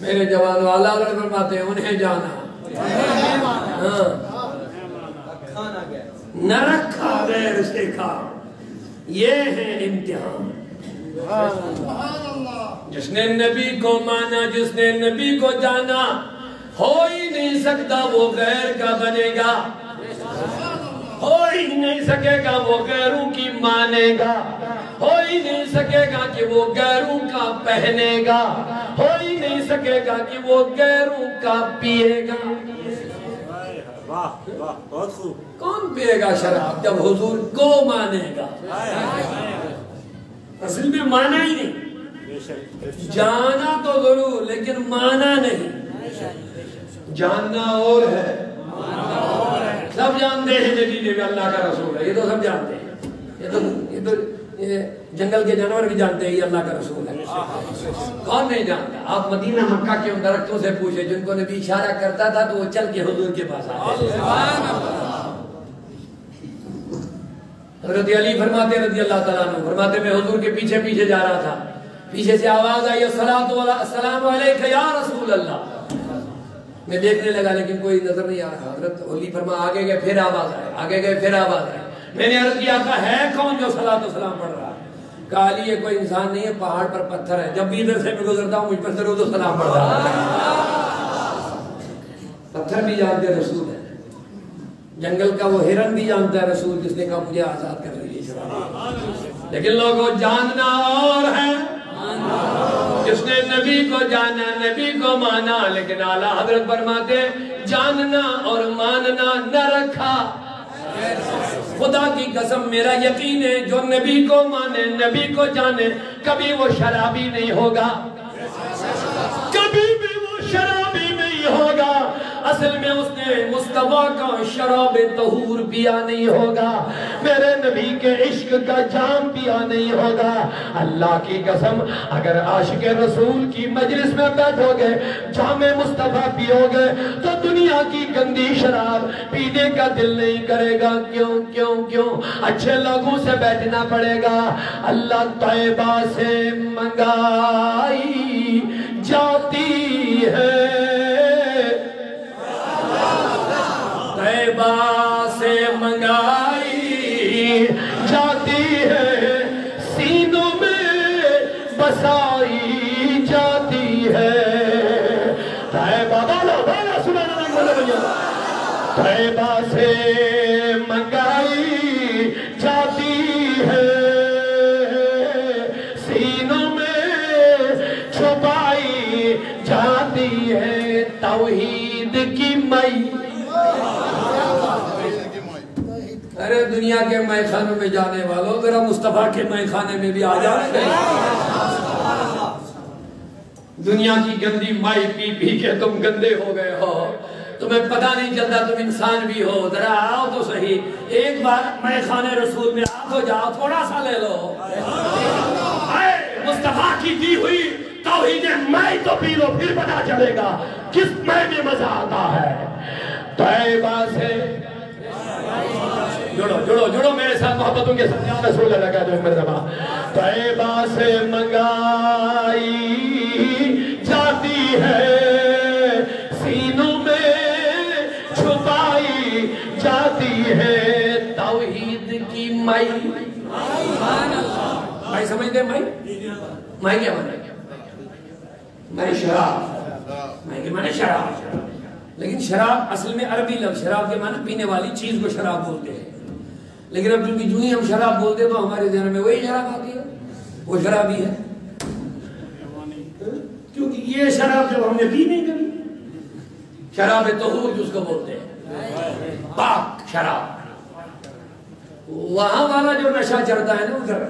میرے جوان والا فرماتے ہیں انہیں جانا نہ رکھا غیر سے کھا, یہ ہے امتحان. جس نے نبی کو مانا, جس نے نبی کو جانا, ہو ہی نہیں سکتا وہ غیر کا بنے گا, ہو ہی نہیں سکے گا وہ غیروں کی مانے گا, ہو ہی نہیں سکے گا کہ وہ غیروں کا پہنے گا, ہو ہی نہیں سکے گا کہ وہ غیروں کا پیے گا. بہت خوب. کون پیے گا شراب جب حضور کو مانے گا. اصل میں مانا ہی نہیں, جانا تو ضرور لیکن مانا نہیں. جاننا اور ہے, سب جانتے ہیں نبی نبی اللہ کا رسول ہے, یہ تو سب جانتے ہیں. یہ تو جنگل کے جانور بھی جانتے ہیں یہ اللہ کا رسول ہے. کون نہیں جانتا. آپ مدینہ مکہ کے ان درختوں سے پوچھے جن کو نبی اشارہ کرتا تھا تو وہ چل کے حضور کے پاس آتے. حضرت علی فرماتے رضی اللہ تعالیٰ عنہ، فرماتے میں حضور کے پیچھے پیچھے جا رہا تھا، پیچھے سے آواز آئی السلام علیکہ یا رسول اللہ. میں دیکھنے لگا لیکن کوئی نظر نہیں آ رہا. حضرت علی فرما آگے گئے پھر آواز آئے، آگے گئے پھر آواز آئے. میں نے عرض کیا کہ ہے کون جو صلاۃ و سلام پڑھ رہا ہے؟ کہا علی یہ کوئی انسان نہیں ہے، پہاڑ پر پتھر ہے، جب بھی ادھر سے میں گزرتا ہوں مجھ پر درود و سلام پڑھ رہا ہے. پتھر بھی جانتے رسول ہے، جنگل کا وہ ہرن بھی جانتا ہے رسول جس نے کہا مجھے آزاد کر لیجیے. لیکن لوگوں جاننا اور ہے، جس نے نبی کو جانا نبی کو مانا، لیکن اعلیٰ حضرت فرماتے جاننا اور ماننا نہ رکھا. خدا کی قسم میرا یقین ہے جو نبی کو مانے نبی کو جانے کبھی وہ شرابی نہیں ہوگا، کبھی بھی وہ شرابی نہیں ہوگا. اصل میں اس نے مصطفیٰ کا شراب طہور پیا نہیں ہوگا، میرے نبی کے عشق کا جام پیا نہیں ہوگا. اللہ کی قسم اگر عاشق رسول کی مجلس میں بیٹھو گے جام مصطفیٰ پیو گے تو دنیا کی گندی شراب پینے کا دل نہیں کرے گا. کیوں کیوں کیوں؟ اچھے لوگوں سے بیٹھنا پڑے گا. اللہ طیبہ سے منگائی جاتی ہے، طیبہ سے منگائی جاتی ہے، سینوں میں بسائی جاتی ہے. طیبہ بولو بولو سبحان اللہ بولو بھیا. طیبہ سے منگائی جاتی ہے، سینوں میں چھپائی جاتی ہے. توحید کی مئی. ارے دنیا کے مے خانوں میں جانے والوں ذرا مصطفیٰ کے مے خانے میں بھی آ جانے. دنیا کی گندی مائی پی پی کے تم گندے ہو گئے ہو، تمہیں پتہ نہیں چلتا تم انسان بھی ہو. ذرا آؤ تو صحیح، ایک بار مے خانے رسول میں آ تو جاؤ، تھوڑا سا لے لو. مصطفیٰ کی دی ہوئی توحید مائی تو پی لو، پھر پتہ چلے گا کس مائی میں مزہ آتا ہے. طیبہ سے جڑو جڑو جڑو میرے ساتھ محبتوں کے ساتھ یا رسول اللہ کہہ دو ایک مرتبہ. طیبہ سے منگائی جاتی ہے، سینوں میں چھپائی جاتی ہے. توحید کی مائی. مائی سمجھتے ہیں؟ مائی کیا مانا؟ مائی شراب. مائی کے مانا شراب. لیکن شراب اصل میں عربی لفظ شراب کے معنی پینے والی چیز کو شراب بولتے ہیں. لیکن اب کیونکہ جو ہی ہم شراب بولتے ہیں تو ہمارے ذہن میں وہی شراب آتی ہے، وہ شراب ہی ہے. کیونکہ یہ شراب جب ہم نے پی نہیں کبھی، شراب طہور جس کو بولتے ہیں، پاک شراب. وہاں والا جو نشہ چڑھتا ہے نا، ادھر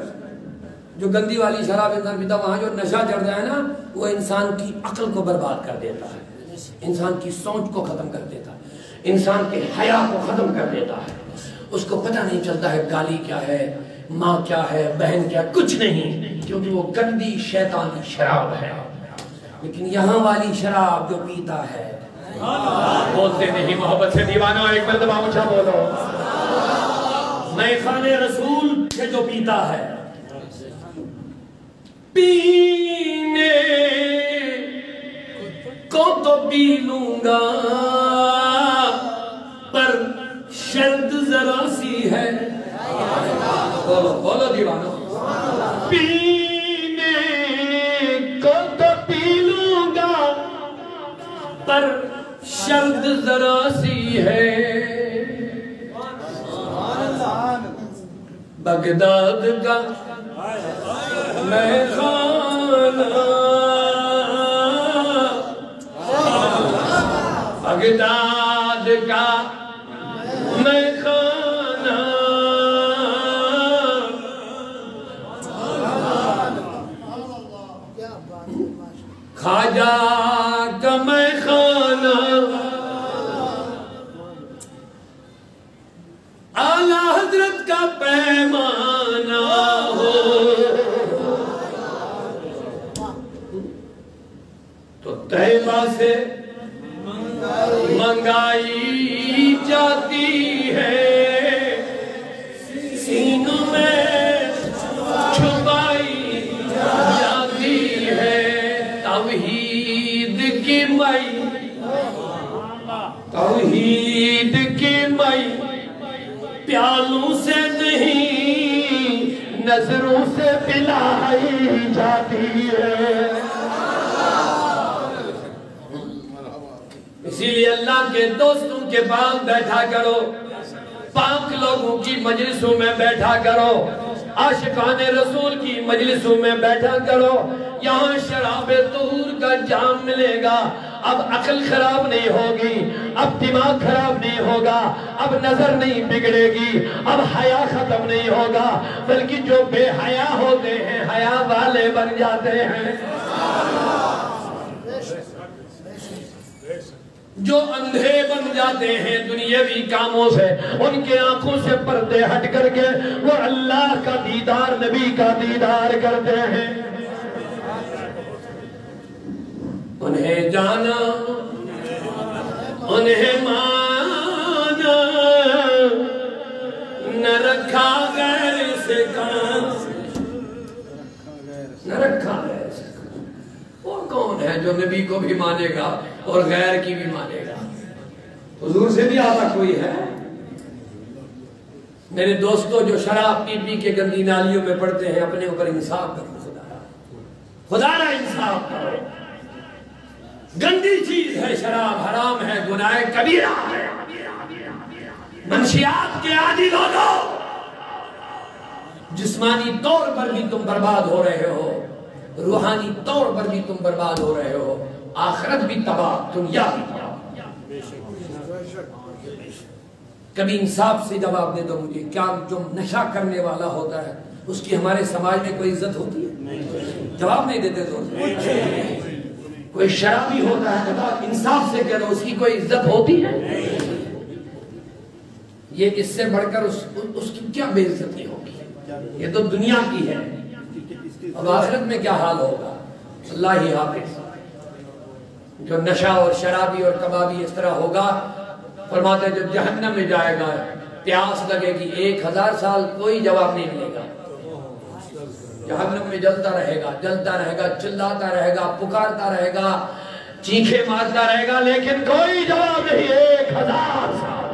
جو گندی والی شراب انسان پیتا، وہاں جو نشہ چڑھتا ہے نا وہ انسان کی عقل کو برباد کر دیتا ہے، انسان کی سوچ کو ختم کر دیتا ہے، انسان کے حیا کو ختم کر دیتا ہے. اس کو پتہ نہیں چلتا ہے گالی کیا ہے، ماں کیا ہے، بہن کیا، کچھ نہیں، کیونکہ وہ گندی شیطانی شراب ہے. لیکن یہاں والی شراب جو پیتا ہے، بولتے نہیں محبت سے دیوانہ، ایک مرتبہ اونچا بولو. میں خانے رسول سے جو پیتا ہے، پینے کو تو پی لوں گا پر شرط ذرا سی ہے. بولو بولو دیوانو. پینے کو تو پی لوں گا پر شرط ذرا سی ہے. بغداد کا میں خانہ، بغداد کا میں خانہ، خواجہ کا میں خانہ، اعلیٰ حضرت کا پیمانہ ہو. تو طیبہ سے منگائی جاتی ہے، سینوں نظروں سے پلائی جاتی ہے۔ اسی لیے اللہ کے دوستوں کے پاس بیٹھا کرو، پاک لوگوں کی مجلسوں میں بیٹھا کرو، عاشقان رسول کی مجلسوں میں بیٹھا کرو۔ یہاں شراب طہور کا جام ملے گا۔ اب عقل خراب نہیں ہوگی، اب دماغ خراب نہیں ہوگا، اب نظر نہیں بگڑے گی، اب حیا ختم نہیں ہوگا، بلکہ جو بے حیا ہوتے ہیں حیا والے بن جاتے ہیں۔ جو اندھے بن جاتے ہیں دنیاوی کاموں سے، ان کے آنکھوں سے پردے ہٹ کر کے وہ اللہ کا دیدار، نبی کا دیدار کرتے ہیں۔ انہیں جانا، انہیں مانا، نہ رکھا غیر سے کام، نہ رکھا غیر سے کام۔ وہ کون ہے جو نبی کو بھی مانے گا اور غیر کی بھی مانے گا؟ حضور سے بھی آتا کوئی ہے؟ میرے دوستو جو شراب پی پی کے گندی نالیوں میں پڑتے ہیں، اپنے اوپر انصاف کرو، خدا را انصاف کرو۔ گندی چیز ہے شراب، حرام ہے، گناہ کبیرہ ہے۔ منشیات کے عادی لوگو، جسمانی طور پر بھی تم برباد ہو رہے ہو، روحانی طور پر بھی تم برباد ہو رہے ہو، آخرت بھی تباہ، دنیا بھی تباہ۔ کبھی انصاف سے جواب دے دو مجھے، کیا جو نشہ کرنے والا ہوتا ہے اس کی ہمارے سماج میں کوئی عزت ہوتی ہے؟ جواب نہیں دیتے تو کوئی شرابی ہوتا ہے، انصاف سے کہہ دو، اس کی کوئی عزت ہوتی ہے؟ یہ اس سے بڑھ کر اس کی کیا بے عزتی ہوگی؟ یہ تو دنیا کی ہے، اب آخرت میں کیا حال ہوگا؟ اللہ ہی حافظ۔ جو نشہ اور شرابی اور کبابی اس طرح ہوگا، فرماتے ہیں جو جہنم میں جائے گا، پیاس لگے گی 1000 سال کوئی جواب نہیں ملے گا، جہنم میں جلتا رہے گا، چلاتا رہے گا، پکارتا رہے گا، چیخے مارتا رہے گا، لیکن کوئی جواب نہیں۔ 1000 سال،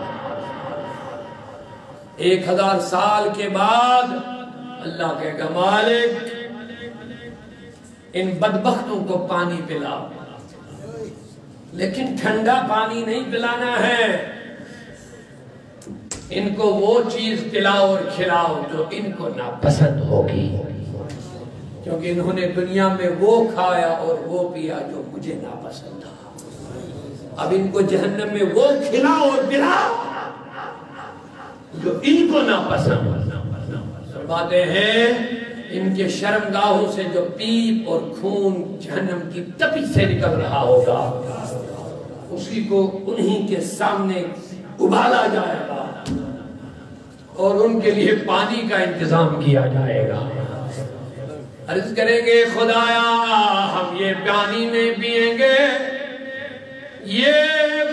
1000 سال کے بعد اللہ کہے گا مالک ان بدبختوں کو پانی پلاؤ، لیکن ٹھنڈا پانی نہیں پلانا ہے، ان کو وہ چیز پلاؤ اور کھلاؤ جو ان کو ناپسند ہوگی، کیونکہ انہوں نے دنیا میں وہ کھایا اور وہ پیا جو مجھے ناپسند تھا۔ اب ان کو جہنم میں وہ کھلاؤ اور پلاؤ جو ان کو ناپسند۔ فرماتے ہیں ان کے شرمگاہوں سے جو پیپ اور خون جہنم کی تپی سے نکل رہا ہوگا، اسی کو انہی کے سامنے ابالا جائے گا اور ان کے لیے پانی کا انتظام کیا جائے گا۔ عرض کریں گے خدایا ہم یہ پانی نہیں پئیں گے، یہ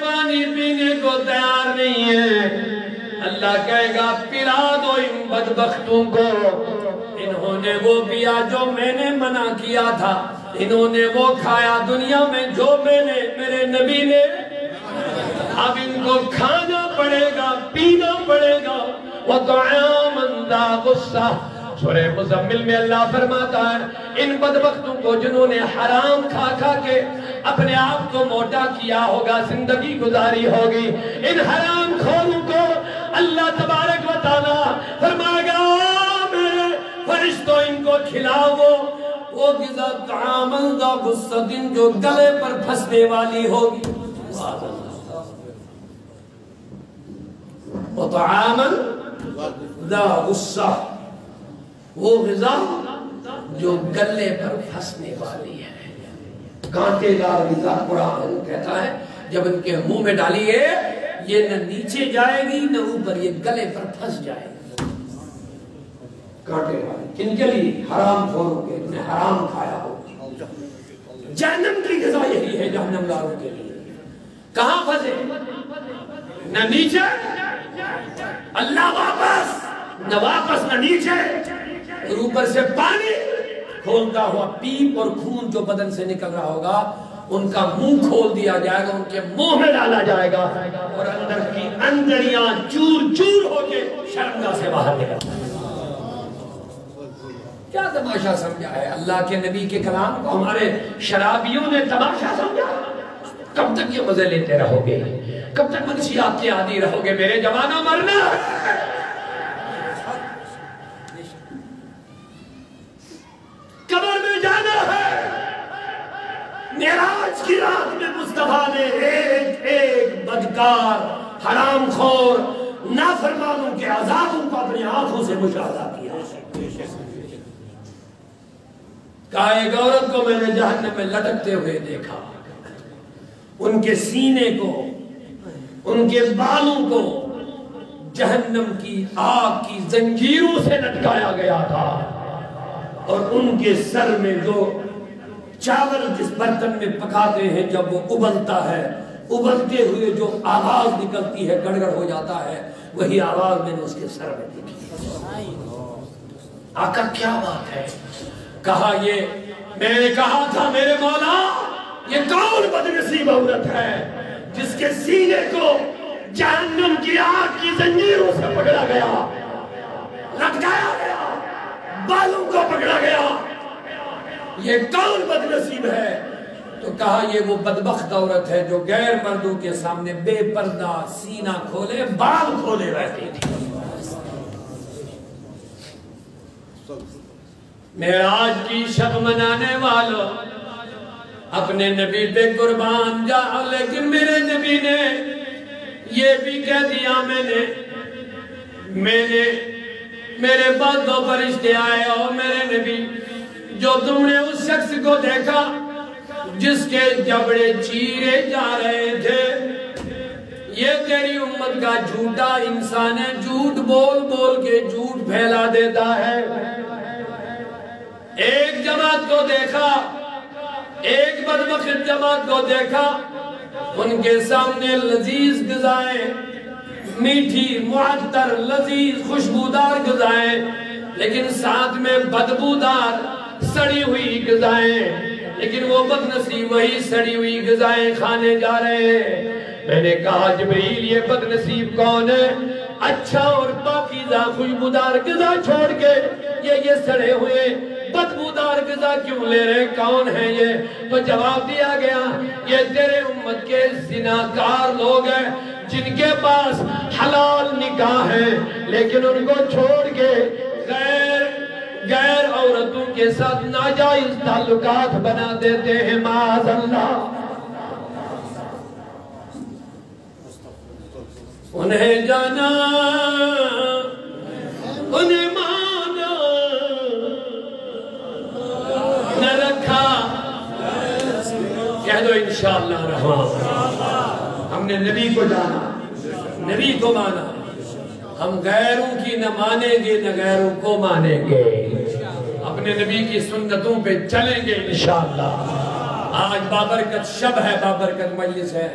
پانی پینے کو تیار نہیں ہے۔ اللہ کہے گا پلا دو ان بدبختوں کو، انہوں نے وہ پیا جو میں نے منع کیا تھا، انہوں نے وہ کھایا دنیا میں جو میں نے میرے نبی نے، اب ان کو کھانا پڑے گا، پینا پڑے گا۔ وَطَعَامًا ذَا غُصَّةٍ، سورہ مزمل میں اللہ فرماتا ہے ان بدبختوں کو جنہوں نے حرام کھا کھا کے اپنے آپ کو موٹا کیا ہوگا، زندگی گزاری ہوگی، ان حرام خوروں کو اللہ تبارک و تعالیٰ فرمائے گا میرے فرشتوں ان کو کھلاؤ وہ غذا طعامًا ذا غصۃ جو گلے پر پھنسنے والی ہوگی، وطعامًا ذا غصہ، وہ غذا جو گلے پر پھنسنے والی ہے، کانٹے دار غذا۔ قرآن کہتا ہے جب ان کے منہ میں ڈالیے یہ نہ نیچے جائے گی نہ اوپر، یہ گلے پر پھنس جائے گی، کانٹے والی۔ کن کے لیے؟ حرام خوروں کے، انہیں حرام کھایا ہو۔ جہنم کی غذا یہی ہے جہنم داروں کے لیے۔ کہاں پھنسے؟ نہ نیچے، اللہ واپس نہ نیچے، اور اوپر سے پانی کھولتا ہوا پیپ اور خون جو بدن سے نکل رہا ہوگا، ان کا منہ کھول دیا جائے گا، ان کے منہ میں ڈالا جائے گا، اور اندر کی اندڑیاں چور چور ہو کے شرمگاہ سے باہر نکل۔ کیا تماشا سمجھا ہے؟ اللہ کے نبی کے کلام کو ہمارے شرابیوں نے تماشا سمجھا؟ کب تک یہ مزے لیتے رہو گے؟ کب تک منشیات کے عادی رہو گے؟ میرے جوانوں مرنا ہے، قبر میں جانا ہے۔ معراج کی رات میں مصطفیٰ نے ایک ایک بدکار، حرام خور، نافرمانوں کے عذابوں کو اپنی آنکھوں سے مشاہدہ کیا۔ کہا ایک عورت کو میں نے جہنم میں لٹکتے ہوئے دیکھا، ان کے سینے کو، ان کے بالوں کو جہنم کی آگ کی زنجیروں سے لٹکایا گیا تھا، اور ان کے سر میں جو چاول جس برتن میں پکاتے ہیں جب وہ ابلتا ہے، ابلتے ہوئے جو آواز نکلتی ہے، گڑگڑ ہو جاتا ہے، وہی آواز میں نے اس کے سر میں دیکھی۔ آقا کیا بات ہے؟ کہا یہ میں نے کہا تھا میرے مولا، یہ کون بدنصیب عورت ہے جس کے سینے کو جہنم کی آگ کی زنجیروں سے پکڑا گیا، لٹکایا گیا، بالوں کو پکڑا گیا، یہ کون بدنصیب ہے؟ تو کہا یہ وہ بدبخت عورت ہے جو غیر مردوں کے سامنے بے پردہ سینہ کھولے بال کھولے رہتی تھی۔ معراج کی شب منانے والوں اپنے نبی پہ قربان جاؤ، لیکن میرے نبی نے یہ بھی کہہ دیا میرے بعد دو فرشتے آئے، اور میرے نبی جو تم نے اس شخص کو دیکھا جس کے جبڑے چیرے جا رہے تھے، یہ تیری امت کا جھوٹا انسان ہے، جھوٹ بول بول کے جھوٹ پھیلا دیتا ہے۔ ایک جماعت کو دیکھا، ایک بدبخت جماعت کو دیکھا، ان کے سامنے لذیذ غذائیں، میٹھی معطر لذیذ خوشبودار غذائیں، لیکن ساتھ میں بدبودار سڑی ہوئی غذائیں، لیکن وہ بدنصیب وہی سڑی ہوئی غذائیں کھانے جا رہے ہیں۔ میں نے کہا جبریل یہ بدنصیب کون ہے؟ اچھا اور پاکیزہ خوشبودار غذا چھوڑ کے یہ سڑے ہوئے بدبودار غذا کیوں لے رہے؟ کون ہے یہ؟ تو جواب دیا گیا یہ تیرے امت کے زناکار لوگ ہیں جن کے پاس حلال نکاح ہے، لیکن ان کو چھوڑ کے غیر عورتوں کے ساتھ ناجائز تعلقات بنا دیتے ہیں، معاذ اللہ۔ انہیں جانا، انہیں مانا، نہ رکھا، کہہ دو انشاءاللہ رحمان۔ ہم نے نبی کو جانا، نبی کو مانا، ہم غیروں کی نہ مانیں گے نہ غیروں کو مانیں گے، اپنے نبی کی سنتوں پہ چلیں گے انشاءاللہ۔ آج بابرکت شب ہے، بابرکت مجلس ہے،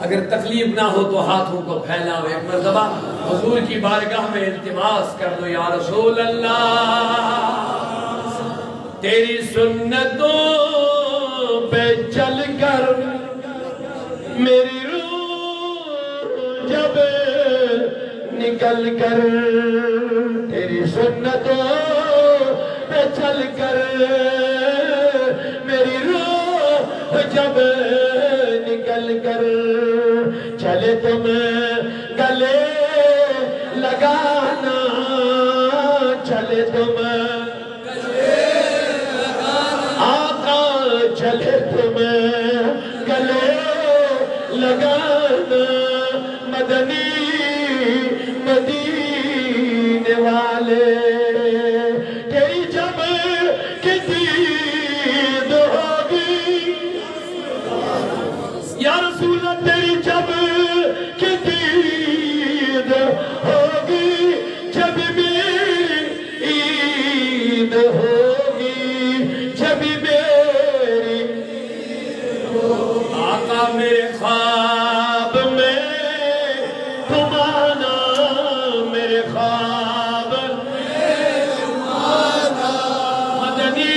اگر تکلیف نہ ہو تو ہاتھوں کو پھیلاؤ، ایک مرتبہ حضور کی بارگاہ میں التماس کر دو، یا رسول اللہ تیری سنتوں پہ چل کر میری روح جب نکل کر، تیری سنتوں پہ چل کر میری روح جب نکل کر، چلے تم گلے لگانا، چلے تم گلے لگانا، آقا چلے تم گلے لگانا، مدنی مدینے والے تیری جب کسی یا رسول اللہ تیری جب کی دید ہوگی، جب میری عید ہوگی، جب میری آقا میرے خواب میں تم آنا، میرے خواب میں تم آنا، مدنی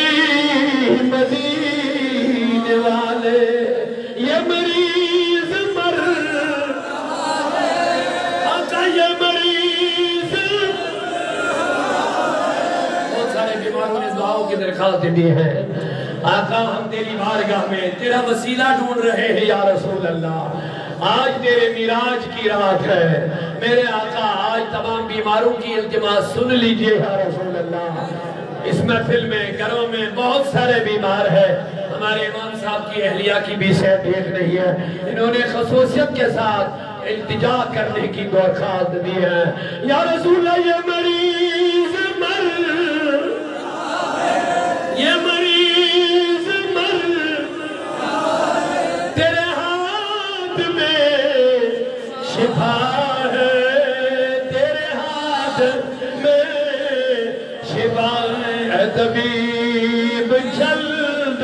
مدینے والے یہ مریض مر، آقا یہ مریض، بہت سارے بیماروں نے درخواست دی ہے آقا ہم تیری بارگاہ میں تیرا وسیلہ ڈھونڈ رہے ہیں یا رسول اللہ آج تیرے میراج کی رات ہے میرے آقا آج تمام بیماروں کی التماس سن لیجئے یا رسول اللہ اس محفل میں گھروں میں بہت سارے بیمار ہیں ہمارے امام صاحب کی اہلیہ کی بھی صحت ٹھیک نہیں ہے انہوں نے خصوصیت کے ساتھ التجا کرنے کی درخواست دی ہے یا رسول اللہ یہ مریض مر تیرے ہاتھ میں شفا ہے تیرے ہاتھ میں شفا ہے اے طبیب جلد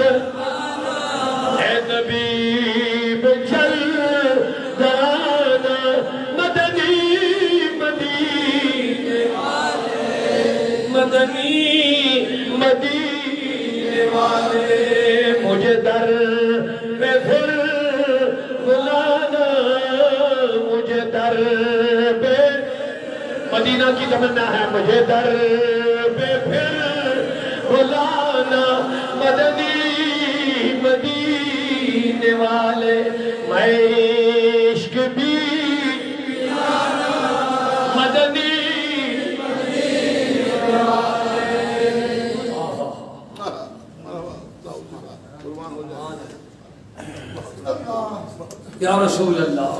اے طبیب جلد آنا مدنی والے مجھے در پہ پھر بلانا مجھے در پہ مدینہ کی تمنا ہے مجھے در پہ پھر بلانا مدینے والے میں عشق بھی مدنی یا رسول اللہ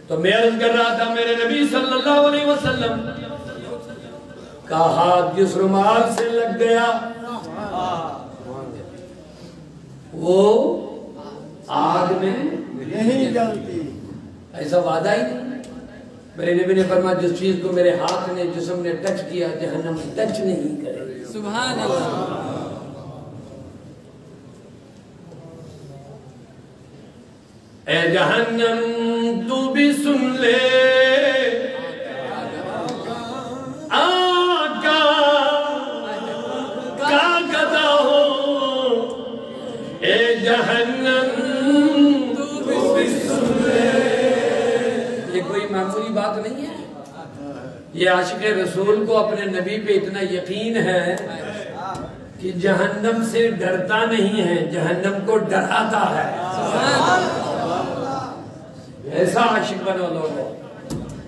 تو میں عرض کر رہا تھا میرے نبی صلی اللہ علیہ وسلم کا ہاتھ جس رومال سے لگ گیا وہ آگ میں نہیں جلتی ایسا وعدہ ہی نہیں میرے نبی نے فرمایا جس چیز کو میرے ہاتھ نے جسم نے ٹچ کیا جہنم ٹچ نہیں کرے سبحان اللہ اے جہنم تو بھی سن لے آقا کا گدا ہو اے جہنم تو بھی سن لے یہ کوئی معمولی بات نہیں ہے یہ عاشق رسول کو اپنے نبی پہ اتنا یقین ہے کہ جہنم سے ڈرتا نہیں ہے جہنم کو ڈراتا ہے ایسا عاشق بنو لوگو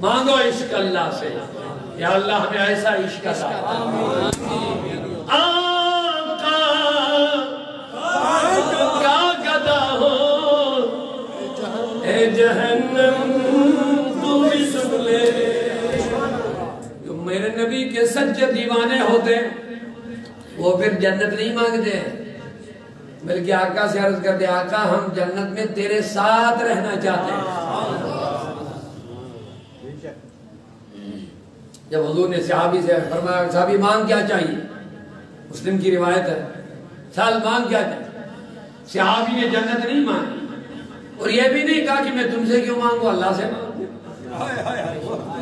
مانگو عشق اللہ سے یا اللہ ہمیں ایسا عشق عطا آقا کا گدا ہو اے جہنم تو بھی سن لے جو میرے نبی کے سچے دیوانے ہوتے وہ پھر جنت نہیں مانگتے بلکہ آقا سے عرض کرتے آقا ہم جنت میں تیرے ساتھ رہنا چاہتے ہیں جب حضور نے صحابی سے فرمایا صحابی مانگ کیا چاہیے مسلم کی روایت ہے سال مانگ کیا چاہیے صحابی نے جنت نہیں مانگی اور یہ بھی نہیں کہا کہ میں تم سے کیوں مانگوں اللہ سے مانگوں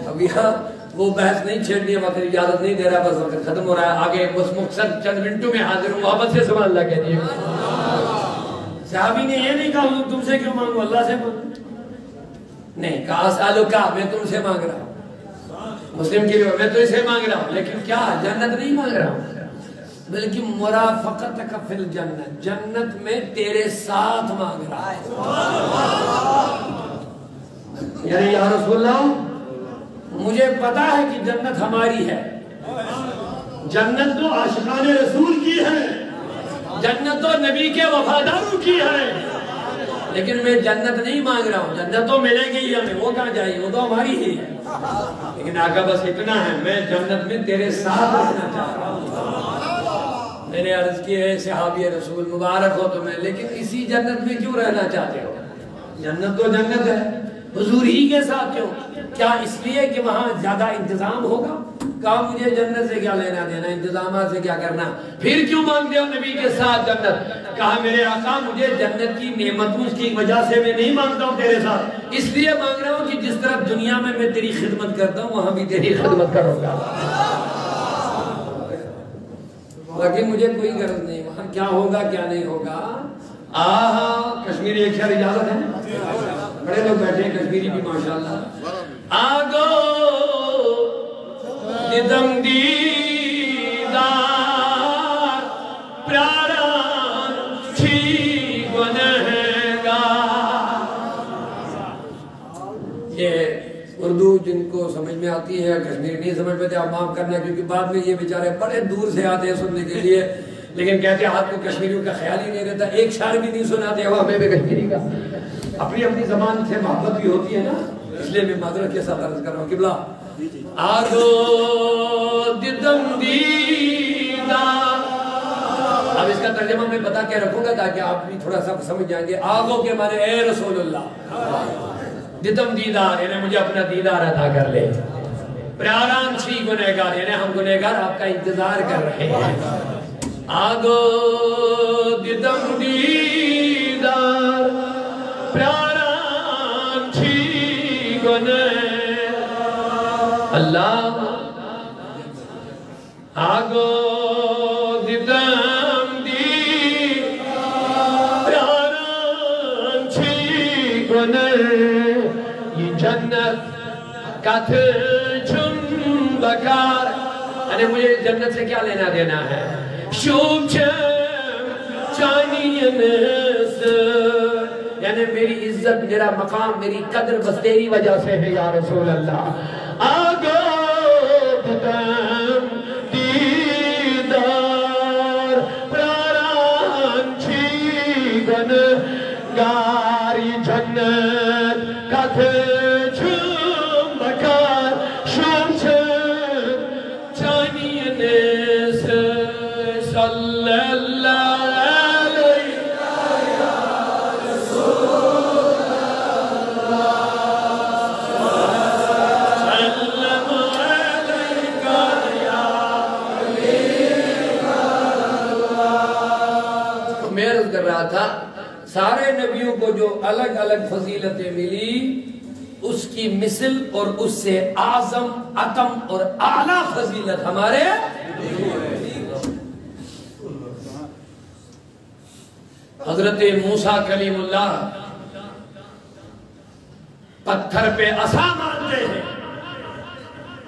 اب یہاں وہ بحث نہیں چھیڑنی ہے وقت اجازت نہیں دے رہا بس وقت ختم ہو رہا ہے آگے بس مقصد چند منٹوں میں حاضر ہوں محبت سے سبحان اللہ کہہ دیے صحابی نے یہ نہیں کہا حضور تم سے کیوں مانگوں اللہ سے مانگوں نہیں کہا سالو کا میں تم سے مانگ رہا ہوں مسلم کی روایت میں تو اسے مانگ رہا ہوں لیکن کیا جنت نہیں مانگ رہا ہوں بلکہ مرافقتک فی الجنت جنت میں تیرے ساتھ مانگ رہا ہے یعنی یا رسول اللہ مجھے پتا ہے کہ جنت ہماری ہے جنت تو عاشقان رسول کی ہے جنت تو نبی کے وفاداروں کی ہے لیکن میں جنت نہیں مانگ رہا ہوں جنت تو ملے گی ہمیں وہ کہاں جائے وہ تو ہماری ہی ہے لیکن آقا بس اتنا ہے میں جنت میں تیرے ساتھ رہنا چاہ رہا ہوں میں نے عرض کی ہے صحابی رسول مبارک ہو تمہیں لیکن اسی جنت میں کیوں رہنا چاہتے ہو جنت تو جنت ہے حضور ہی کے ساتھ کیوں کیا اس لیے کہ وہاں زیادہ انتظام ہوگا کہا مجھے جنت سے کیا لینا دینا انتظامات سے کیا کرنا پھر کیوں مانگتے ہو نبی کے ساتھ جنت کہا میرے آقا مجھے جنت کی نعمتوں کی وجہ سے میں نہیں مانگتا ہوں تیرے ساتھ اس لیے مانگ رہا ہوں کہ جس طرح دنیا میں میں تیری خدمت کرتا ہوں وہاں بھی تیری خدمت کروں گا باقی مجھے کوئی غرض نہیں وہاں کیا ہوگا کیا نہیں ہوگا آہا کشمیری ایک شہر اجازت ہے بڑے لوگ بیٹھے ہیں کشمیری بھی ماشاءاللہ آگو ددم دیدار پیاران تھی گنہگار. یہ اردو جن کو سمجھ میں آتی ہے، کشمیری نہیں سمجھ میں آپ معاف کرنا، کیونکہ بعد میں یہ بیچارے بڑے دور سے آتے ہیں سننے کے لیے، لیکن کہتے ہیں آپ کو کشمیریوں کا خیال ہی نہیں رہتا، ایک شعر بھی نہیں سناتے وہ ہمیں بھی کشمیری کا. اپنی اپنی زبان سے محبت بھی ہوتی ہے نا، اس لیے میں معذرت کے ساتھ عرض کر رہا ہوں. قبلہ آگو ددم دیدار، اب اس کا ترجمہ میں بتا کے رکھوں گا تاکہ آپ بھی تھوڑا سا سمجھ جائیں گے. آگو کے معنی اے رسول اللہ، ددم دیدار یعنی مجھے اپنا دیدار عطا کر لے. پیاران چھی گنہگار یعنی ہم گنہگار آپ کا انتظار کر رہے ہیں. آگو ددم دیدار پیاران چھی گنہگار. اللہ آگو ددم دیدار پیاران چھی گنہگار. یہ جنت کت چم بکار یعنی مجھے جنت سے کیا لینا دینا ہے. شوب چانی یعنی میری عزت، میرا مقام، میری قدر بس تیری وجہ سے ہے یا رسول اللہ. آگو ددم دیدار پیاران چھی گنہگار. یہ جنت کت چم بکار شوب چانی صلی اللہ علیہ یا رسول اللہ سلم علیکہ یا حبیب اللہ. میں عرض کر رہا تھا سارے نبیوں کو جو الگ الگ فضیلتیں ملی اس کی مثل اور اس سے اعظم اتم اور اعلیٰ فضیلت ہمارے حضرت موسیٰ کلیم اللہ پتھر پہ عصا مارتے ہیں،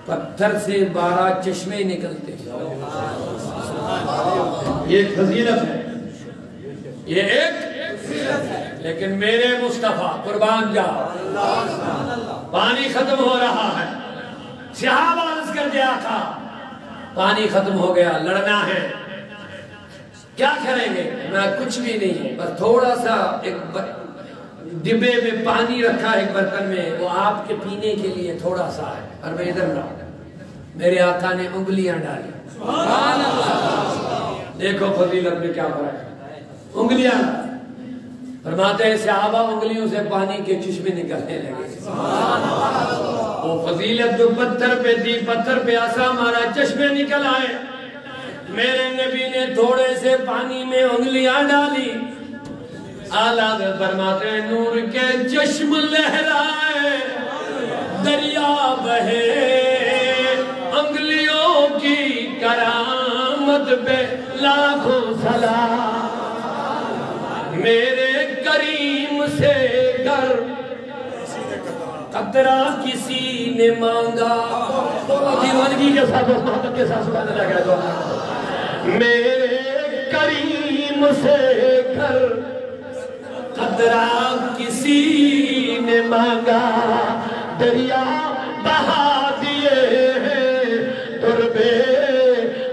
پتھر سے 12 چشمے نکلتے ہیں. یہ ایک فضیلت ہے، یہ ایک لیکن میرے مصطفیٰ قربان جا پانی ختم ہو رہا ہے. صحابہ عرض کر دیا تھا پانی ختم ہو گیا، لڑنا ہے، کیا کریں گے؟ میں کچھ بھی نہیں ہے، بس تھوڑا سا ایک ڈبے میں پانی رکھا ایک برتن میں، وہ آپ کے پینے کے لیے تھوڑا سا ہے. اور میں ادھر رہا، میرے آقا نے انگلیاں ڈالی. دیکھو فضیلت میں کیا فرق ہے. انگلیاں فرماتے ہیں صحابہ انگلیوں سے پانی کے چشمے نکلنے لگے. وہ فضیلت جو پتھر پہ تھی، پتھر پہ عصا مارا، چشمے نکل آئے. میرے نبی نے تھوڑے سے پانی میں انگلیاں ڈالی. اعلیٰ حضرت فرماتے ہیں نور کے چشم لہرائے، دریا بہے، انگلیوں کی کرامت پہ لاکھوں سلام. میرے کریم سے گر قطرہ کسی نے مانگا. دیوانگی کے ساتھ محبت کے ساتھ سبحان اللہ کہہ دو. میرے کریم سے گر قطرہ کسی نے مانگا، دریا بہا دیے تربے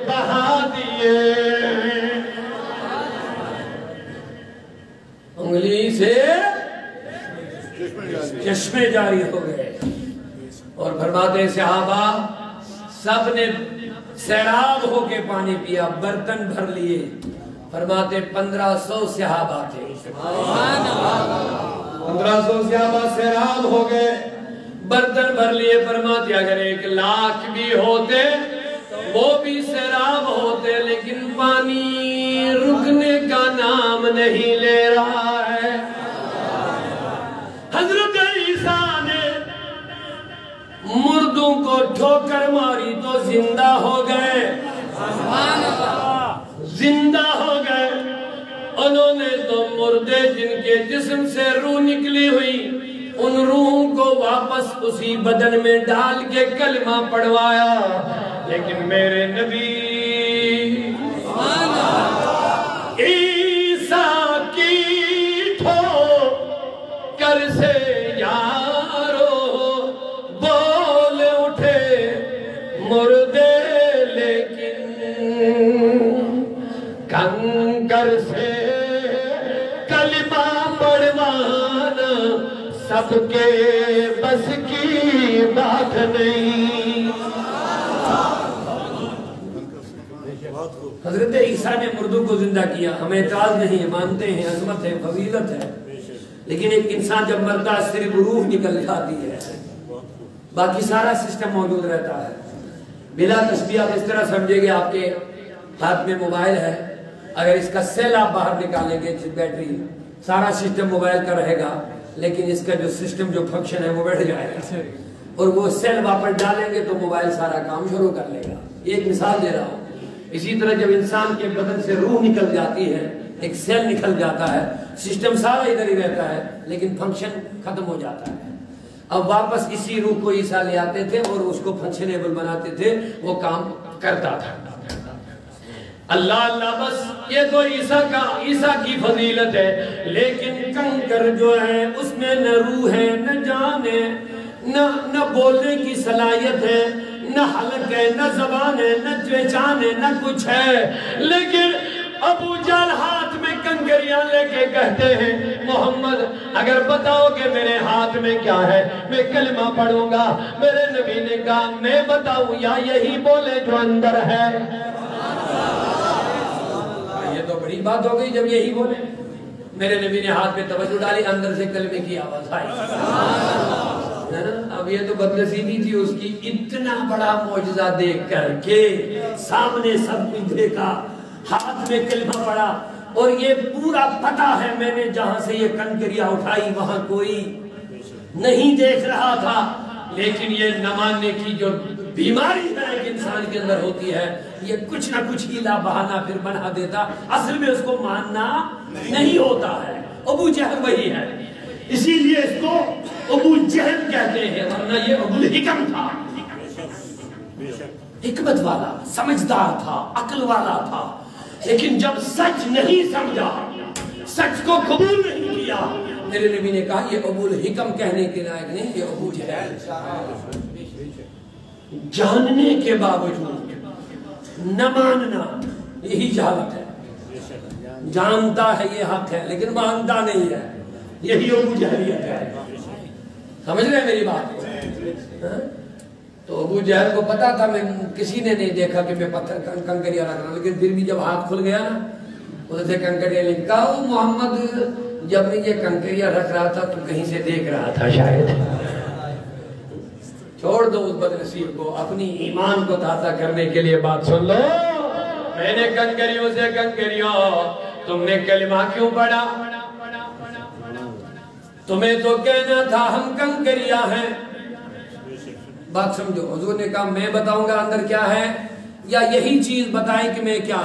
بہا دیے. انگلی سے چشمے جاری ہو گئے. اور فرماتے ہیں صحابہ سب نے سیراب ہو کے پانی پیا، برتن بھر لیے. فرماتے 1500 صحابہ تھے. 1500 صحابہ سیراب ہو گئے، برتن بھر لیے. فرماتے اگر 1 لاکھ بھی ہوتے وہ بھی سیراب ہوتے، لیکن پانی رکنے کا نام نہیں لے رہا ہے. حضرت عیسیٰ نے مردوں کو ٹھوکر ماری تو زندہ ہو گئے. زندہ ہو گئے. انہوں نے تو مردے جن کے جسم سے روح نکلی ہوئی ان روحوں کو واپس اسی بدن میں ڈال کے کلمہ پڑھوایا، لیکن میرے نبی عیسیٰ کی ٹھوکر سے یارو بول اٹھے مردے، لیکن کنکر سے کلمہ پڑھوانا سب کے بس کی بات نہیں۔ حضرت عیسیٰ نے مردوں کو زندہ کیا، ہمیں اعتراض نہیں ہے، مانتے ہیں، عظمت ہے، فضیلت ہے، لیکن ایک انسان جب مرتا ہے صرف روح نکل جاتی ہے، باقی سارا سسٹم موجود رہتا ہے۔ بلا تشبیہ آپ اس طرح سمجھے گے، آپ کے ہاتھ میں موبائل ہے، اگر اس کا سیل آپ باہر نکالیں گے، بیٹری سارا سسٹم موبائل کا رہے گا، لیکن اس کا جو سسٹم جو فنکشن ہے وہ بیٹھ جائے گا، اور وہ سیل واپس ڈالیں گے تو موبائل سارا کام شروع کر لے گا۔ ایک مثال دے رہا ہوں۔ اسی طرح جب انسان کے بدن سے روح نکل جاتی ہے، ایک سیل نکل جاتا ہے، سسٹم سارا ادھر ہی رہتا ہے، لیکن فنکشن ختم ہو جاتا ہے۔ اب واپس اسی روح کو عیسیٰ لے آتے تھے اور اس کو فنکشنیبل بناتے تھے، وہ کام کرتا تھا۔ اللہ اللہ، بس یہ تو عیسیٰ کی فضیلت ہے، لیکن کنکر جو ہے اس میں نہ روح ہے، نہ جان ہے، نہ بولنے کی صلاحیت ہے، نہ حلق ہے، نہ زبان ہے، نہ پہچان ہے، نہ کچھ ہے، لیکن ابو جہل ہاتھ میں کنکریاں لے کے کہتے ہیں محمد اگر بتاؤ کہ میرے ہاتھ میں کیا ہے میں کلمہ پڑھوں گا۔ میرے نبی نے کہا میں بتاؤں یا یہی بولے جو اندر ہے؟ یہ تو بڑی بات ہو گئی جب یہی بولے۔ میرے نبی نے ہاتھ پہ توجہ ڈالی، اندر سے کلمے کی آواز آئی۔ اب یہ تو بدنصیبی تھی اس کی، اتنا بڑا معجزہ دیکھ کر کے سامنے سب کچھ دیکھا، ہاتھ میں کلمہ پڑا، اور یہ پورا پتہ ہے میں نے جہاں سے یہ کنکریاں اٹھائی وہاں کوئی نہیں دیکھ رہا تھا، لیکن یہ نہ ماننے کی جو بیماری ہے ایک انسان کے اندر ہوتی ہے، یہ کچھ نہ کچھ ہیلا بہانہ پھر بنا دیتا، اصل میں اس کو ماننا نہیں ہوتا ہے۔ ابو جہل وہی ہے، اسی لیے اس کو ابو جہل کہتے ہیں، ورنہ یہ ابو الحکم تھا، حکمت والا، سمجھدار تھا، عقل والا تھا، لیکن جب سچ نہیں سمجھا، سچ کو قبول نہیں کیا، میرے نبی نے کہا یہ ابو الحکم کہنے کے لائق نہیں، یہ ابو جہل۔ جاننے کے باوجود نہ ماننا یہی جہالت ہے، جانتا ہے یہ حق ہے لیکن مانتا نہیں ہے، یہی ابو جہلیت ہے۔ سمجھ رہے ہیں میری بات؟ تو ابو جہل کو پتا تھا میں کسی نے نہیں دیکھا کہ میں پتھر کنکریاں رکھ رہا ہوں، لیکن پھر بھی جب ہاتھ کھل گیا نا ادھر سے کنکریاں لکھا، وہ محمد جب میں یہ کنکریاں رکھ رہا تھا تو کہیں سے دیکھ رہا تھا شاید۔ چھوڑ دو اس بدنصیب کو، اپنی ایمان کو تازہ کرنے کے لیے بات سن لو۔ میں نے کنکریوں سے کنکریوں، تم نے کلمہ کیوں پڑھا؟ تمہیں تو کہنا تھا ہم کنکریاں ہیں۔ بات سمجھو، حضور نے کہا میں بتاؤں گا اندر کیا ہے، یا یہی چیز بتائے کہ میں کیا؟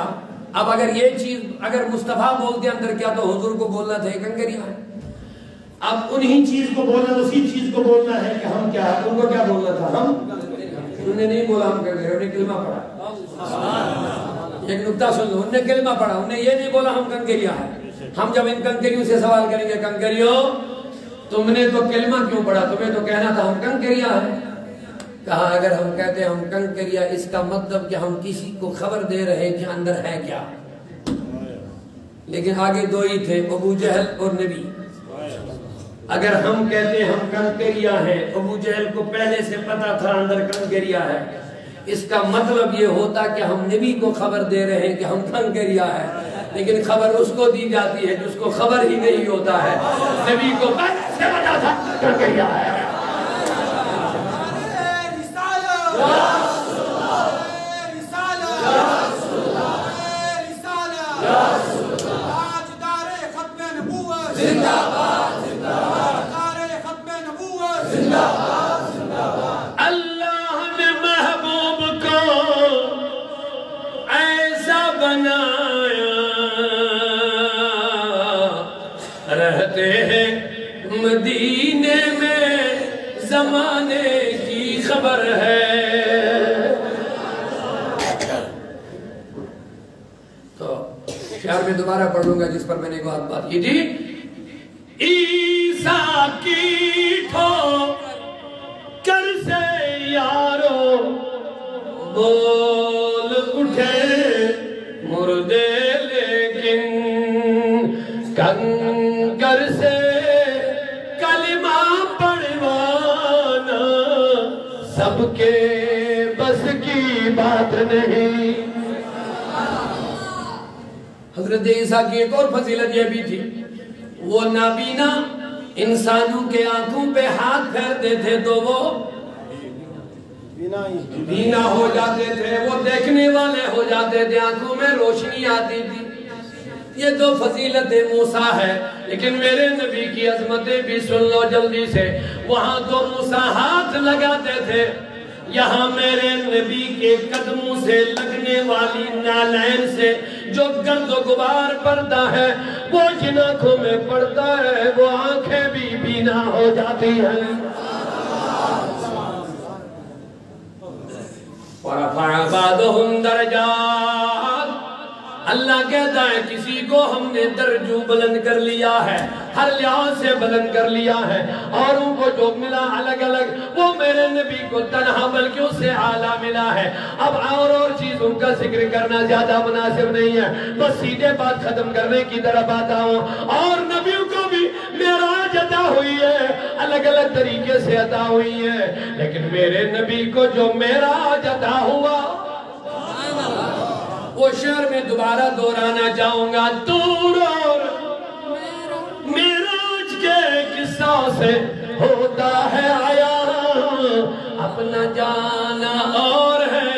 اب اگر یہ چیز اگر مصطفیٰ بولتے اندر کیا تو حضور کو بولنا تھا کنکریاں ہیں، اب انہی چیز کو بولنا، اسی چیز کو بولنا ہے کہ ہم کیا ہے، ان کو کیا بولنا تھا؟ ہم، انہوں نے نہیں بولا ہم کنکریاں، انہوں نے کلمہ پڑھا۔ ایک نکتہ سن لو، انہوں نے کلمہ پڑھا، انہوں نے یہ نہیں بولا ہم کنکریاں ہیں۔ ہم جب ان کنکریوں سے سوال کریں گے کنکریوں تم نے تو کلمہ کیوں پڑھا، تمہیں تو کہنا تھا ہم کنکریاں ہیں۔ کہا اگر ہم کہتے ہیں ہم کنکریاں، اس کا مطلب کہ ہم کسی کو خبر دے رہے کہ اندر ہے کیا، لیکن آگے دو ہی تھے، ابو جہل اور نبی۔ اگر ہم کہتے ہیں ہم کنکریاں ہیں، ابو جہل کو پہلے سے پتا تھا اندر کنکریاں ہے، اس کا مطلب یہ ہوتا کہ ہم نبی کو خبر دے رہے ہیں کہ ہم کنکریاں ہیں، لیکن خبر اس کو دی جاتی ہے جس کو خبر ہی نہیں ہوتا ہے، نبی کو پہلے سے پتا تھا کنکریاں ہے۔ اللہ نے محبوب کو ایسا بنایا، رہتے ہیں مدینے میں زمانے کی خبر ہے. تو شعر میں دوبارہ پڑھ لوں گا جس پر میں نے ایک بات کی تھی. عیسیٰ کی ٹھوکر سے یارو بول اٹھے مردے لیکن کنکر سے کلمہ پڑھوانا سب کے بس کی بات نہیں. حضرت عیسیٰ کی ایک اور فضیلت یہ بھی تھی، وہ نابینا انسانوں کے آنکھوں پہ ہاتھ پھیرتے تھے تو وہ بینا ہو جاتے تھے، وہ دیکھنے والے ہو جاتے تھے، آنکھوں میں روشنی آتی تھی. یہ تو فضیلت موسیٰ ہے، لیکن میرے نبی کی عظمتیں بھی سن لو جلدی سے. وہاں تو موسیٰ ہاتھ لگاتے تھے، یہاں میرے نبی کے قدموں سے لگنے والی نالین سے جو گرد و غبار پڑتا ہے وہ جن آنکھوں میں پڑتا ہے وہ آنکھیں بھی بینا ہو جاتی ہیں. وَرَفَعَ بَعْضُهُمْ دَرَجَاتٍ. اللہ کہتا ہے کسی کو ہم نے درجوں بلند کر لیا ہے، ہر لحاظ سے بلند کر لیا ہے. اوروں کو جو ملا الگ الگ وہ میرے نبی کو تنہا بلکہ اس سے اعلیٰ ملا ہے. اب اور چیزوں کا ذکر کرنا زیادہ مناسب نہیں ہے، بس سیدھے بات ختم کرنے کی طرف آتا ہوں. اور نبیوں کو بھی معراج عطا ہوئی ہے، الگ الگ طریقے سے عطا ہوئی ہے، لیکن میرے نبی کو جو معراج عطا ہوا وہ شعر میں دوبارہ دہرانا چاہوں گا. طور اور معراج کے قصوں سے ہوتا ہے عیاں، اپنا جانا اور ہے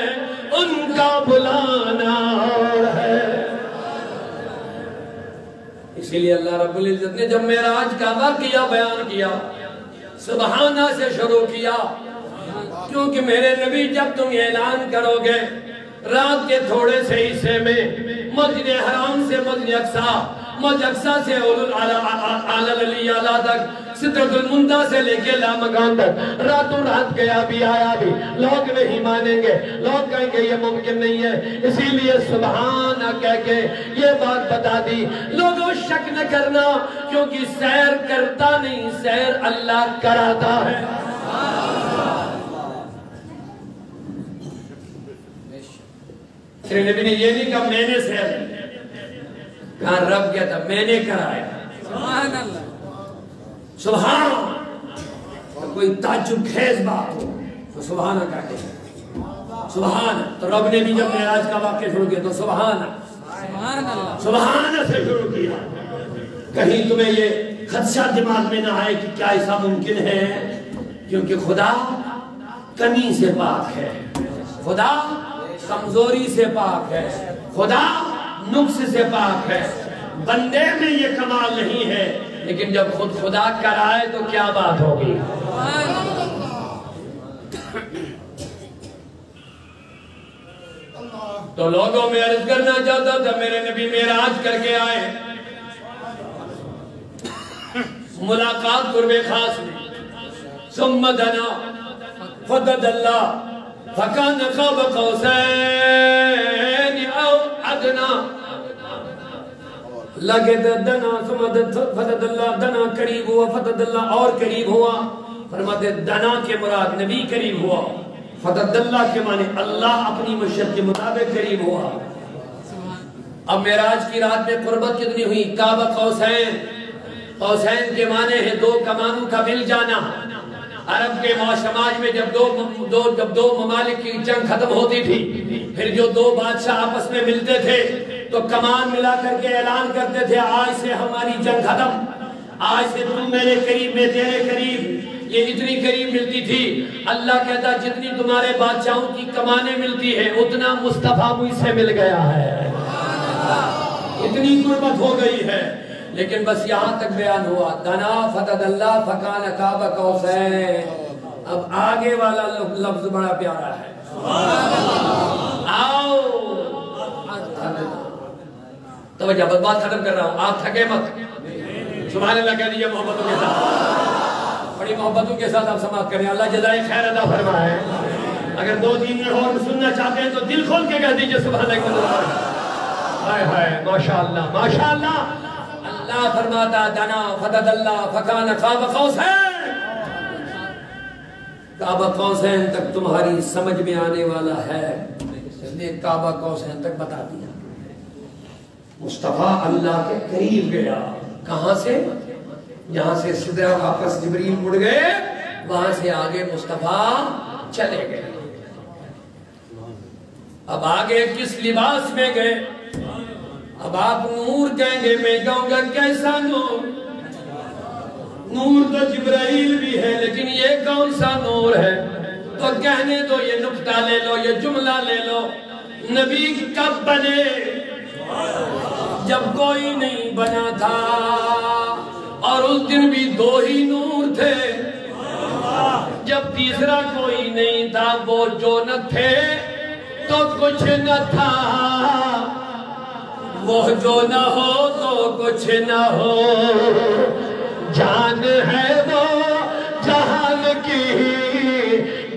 ان کا بلانا اور ہے. اسی لیے اللہ رب العزت نے جب معراج کا واقعہ بیان کیا سبحانہ سے شروع کیا، کیونکہ میرے نبی جب تم اعلان کرو گے رات کے تھوڑے سے حصے میں مسجد حرام سے مسجد اقصی، مسجد اقصی سے اعلیٰ تک، سدرۃ المنتہا سے لے کے لامکان تک راتوں رات گیا بھی آیا بھی، لوگ نہیں مانیں گے، لوگ کہیں گے یہ ممکن نہیں ہے. اسی لیے سبحانہ کہہ کے یہ بات بتا دی. لوگوں شک نہ کرنا، کیونکہ سیر کرتا نہیں، سیر اللہ کراتا ہے. نبی نے یہ نہیں کہا میں نے سیر کہا، رب کہتا میں نے کرایا. سبحان اللہ، سبحان اللہ. کوئی تعجب خیز بات ہو تو سبحانہ کہتے ہیں، سبحان. تو رب نے بھی جب معراج کا واقعہ شروع کیا تو سبحانہ سبحانہ سے شروع کیا. کہیں تمہیں یہ خدشہ دماغ میں نہ آئے کہ کیا ایسا ممکن ہے، کیونکہ خدا کمی سے پاک ہے، خدا کمزوری سے پاک ہے، خدا نقص سے پاک ہے. بندے میں یہ کمال نہیں ہے، لیکن جب خود خدا کرائے تو کیا بات ہوگی. تو لوگوں میں عرض کرنا چاہتا تھا میرے نبی معراج کر کے آئے، ملاقات قرب خاص میں، ثم دنا فتدلا فکان قاب قوسین او ادنا. لگے دنا فتدلا، دنا قریب ہوا، فتدلا اور قریب ہوا. فرماتے دنا کے مراد نبی قریب ہوا، فتدلا کے معنی اللہ اپنی مشیت کے مطابق قریب ہوا. اب معراج کی رات میں قربت کتنی ہوئی؟ قاب قوسین. قوسین کے معنی ہے دو کمانوں کا مل جانا. عرب کے معاشماج میں جب دو ممالک کی جنگ ختم ہوتی تھی، پھر جو دو بادشاہ آپس میں ملتے تھے تو کمان ملا کر کے اعلان کرتے تھے آج سے ہماری جنگ ختم، آج سے تم میرے قریب میں تیرے قریب. یہ اتنی قریب ملتی تھی. اللہ کہتا جتنی تمہارے بادشاہوں کی کمانیں ملتی ہے اتنا مصطفیٰ مجھ سے مل گیا ہے، اتنی قربت ہو گئی ہے. لیکن بس یہاں تک بیان ہوا دنا فتدلا فکان قاب قوسین. اب آگے والا لفظ بڑا پیارا ہے، آؤ. توجہ، بس بات ختم کر رہا ہوں، آپ تھکے مت. سبحان اللہ کہہ دیجئے محبتوں کے ساتھ، بڑی محبت محبتوں کے ساتھ آپ سماعت کریں. اللہ جزائے خیر عطا فرمائے. اگر 2-3 منٹ اور سننا چاہتے ہیں تو دل کھول کے کہہ دیجئے سبحان اللہ. ہائے ہائے ماشاءاللہ ماشاءاللہ. اللہ فرماتا دنا فدد اللہ فکان قاب قوسین. کعبہ قوسین تک تمہاری سمجھ میں آنے والا ہے. اس نے کعبہ قوسین تک بتا دیا. مصطفیٰ اللہ کے قریب گیا. کہاں سے؟ یہاں سے سدرہ واپس جبریل مڑ گئے, وہاں سے آگے مصطفیٰ چلے گئے. اب آگے کس لباس میں گئے؟ اب آپ نور کہیں گے, میں کہوں گا کیسا نور؟ نور تو جبرائیل بھی ہے, لیکن یہ کون سا نور ہے؟ تو کہنے دو, یہ نقطہ لے لو, یہ جملہ لے لو. نبی کب بنے؟ جب کوئی نہیں بنا تھا, اور اس دن بھی 2 ہی نور تھے. جب تیسرا کوئی نہیں تھا, وہ جو نہ تھے تو کچھ نہ تھا, وہ جو نہ ہو تو کچھ نہ ہو. جان ہے وہ جہان کی,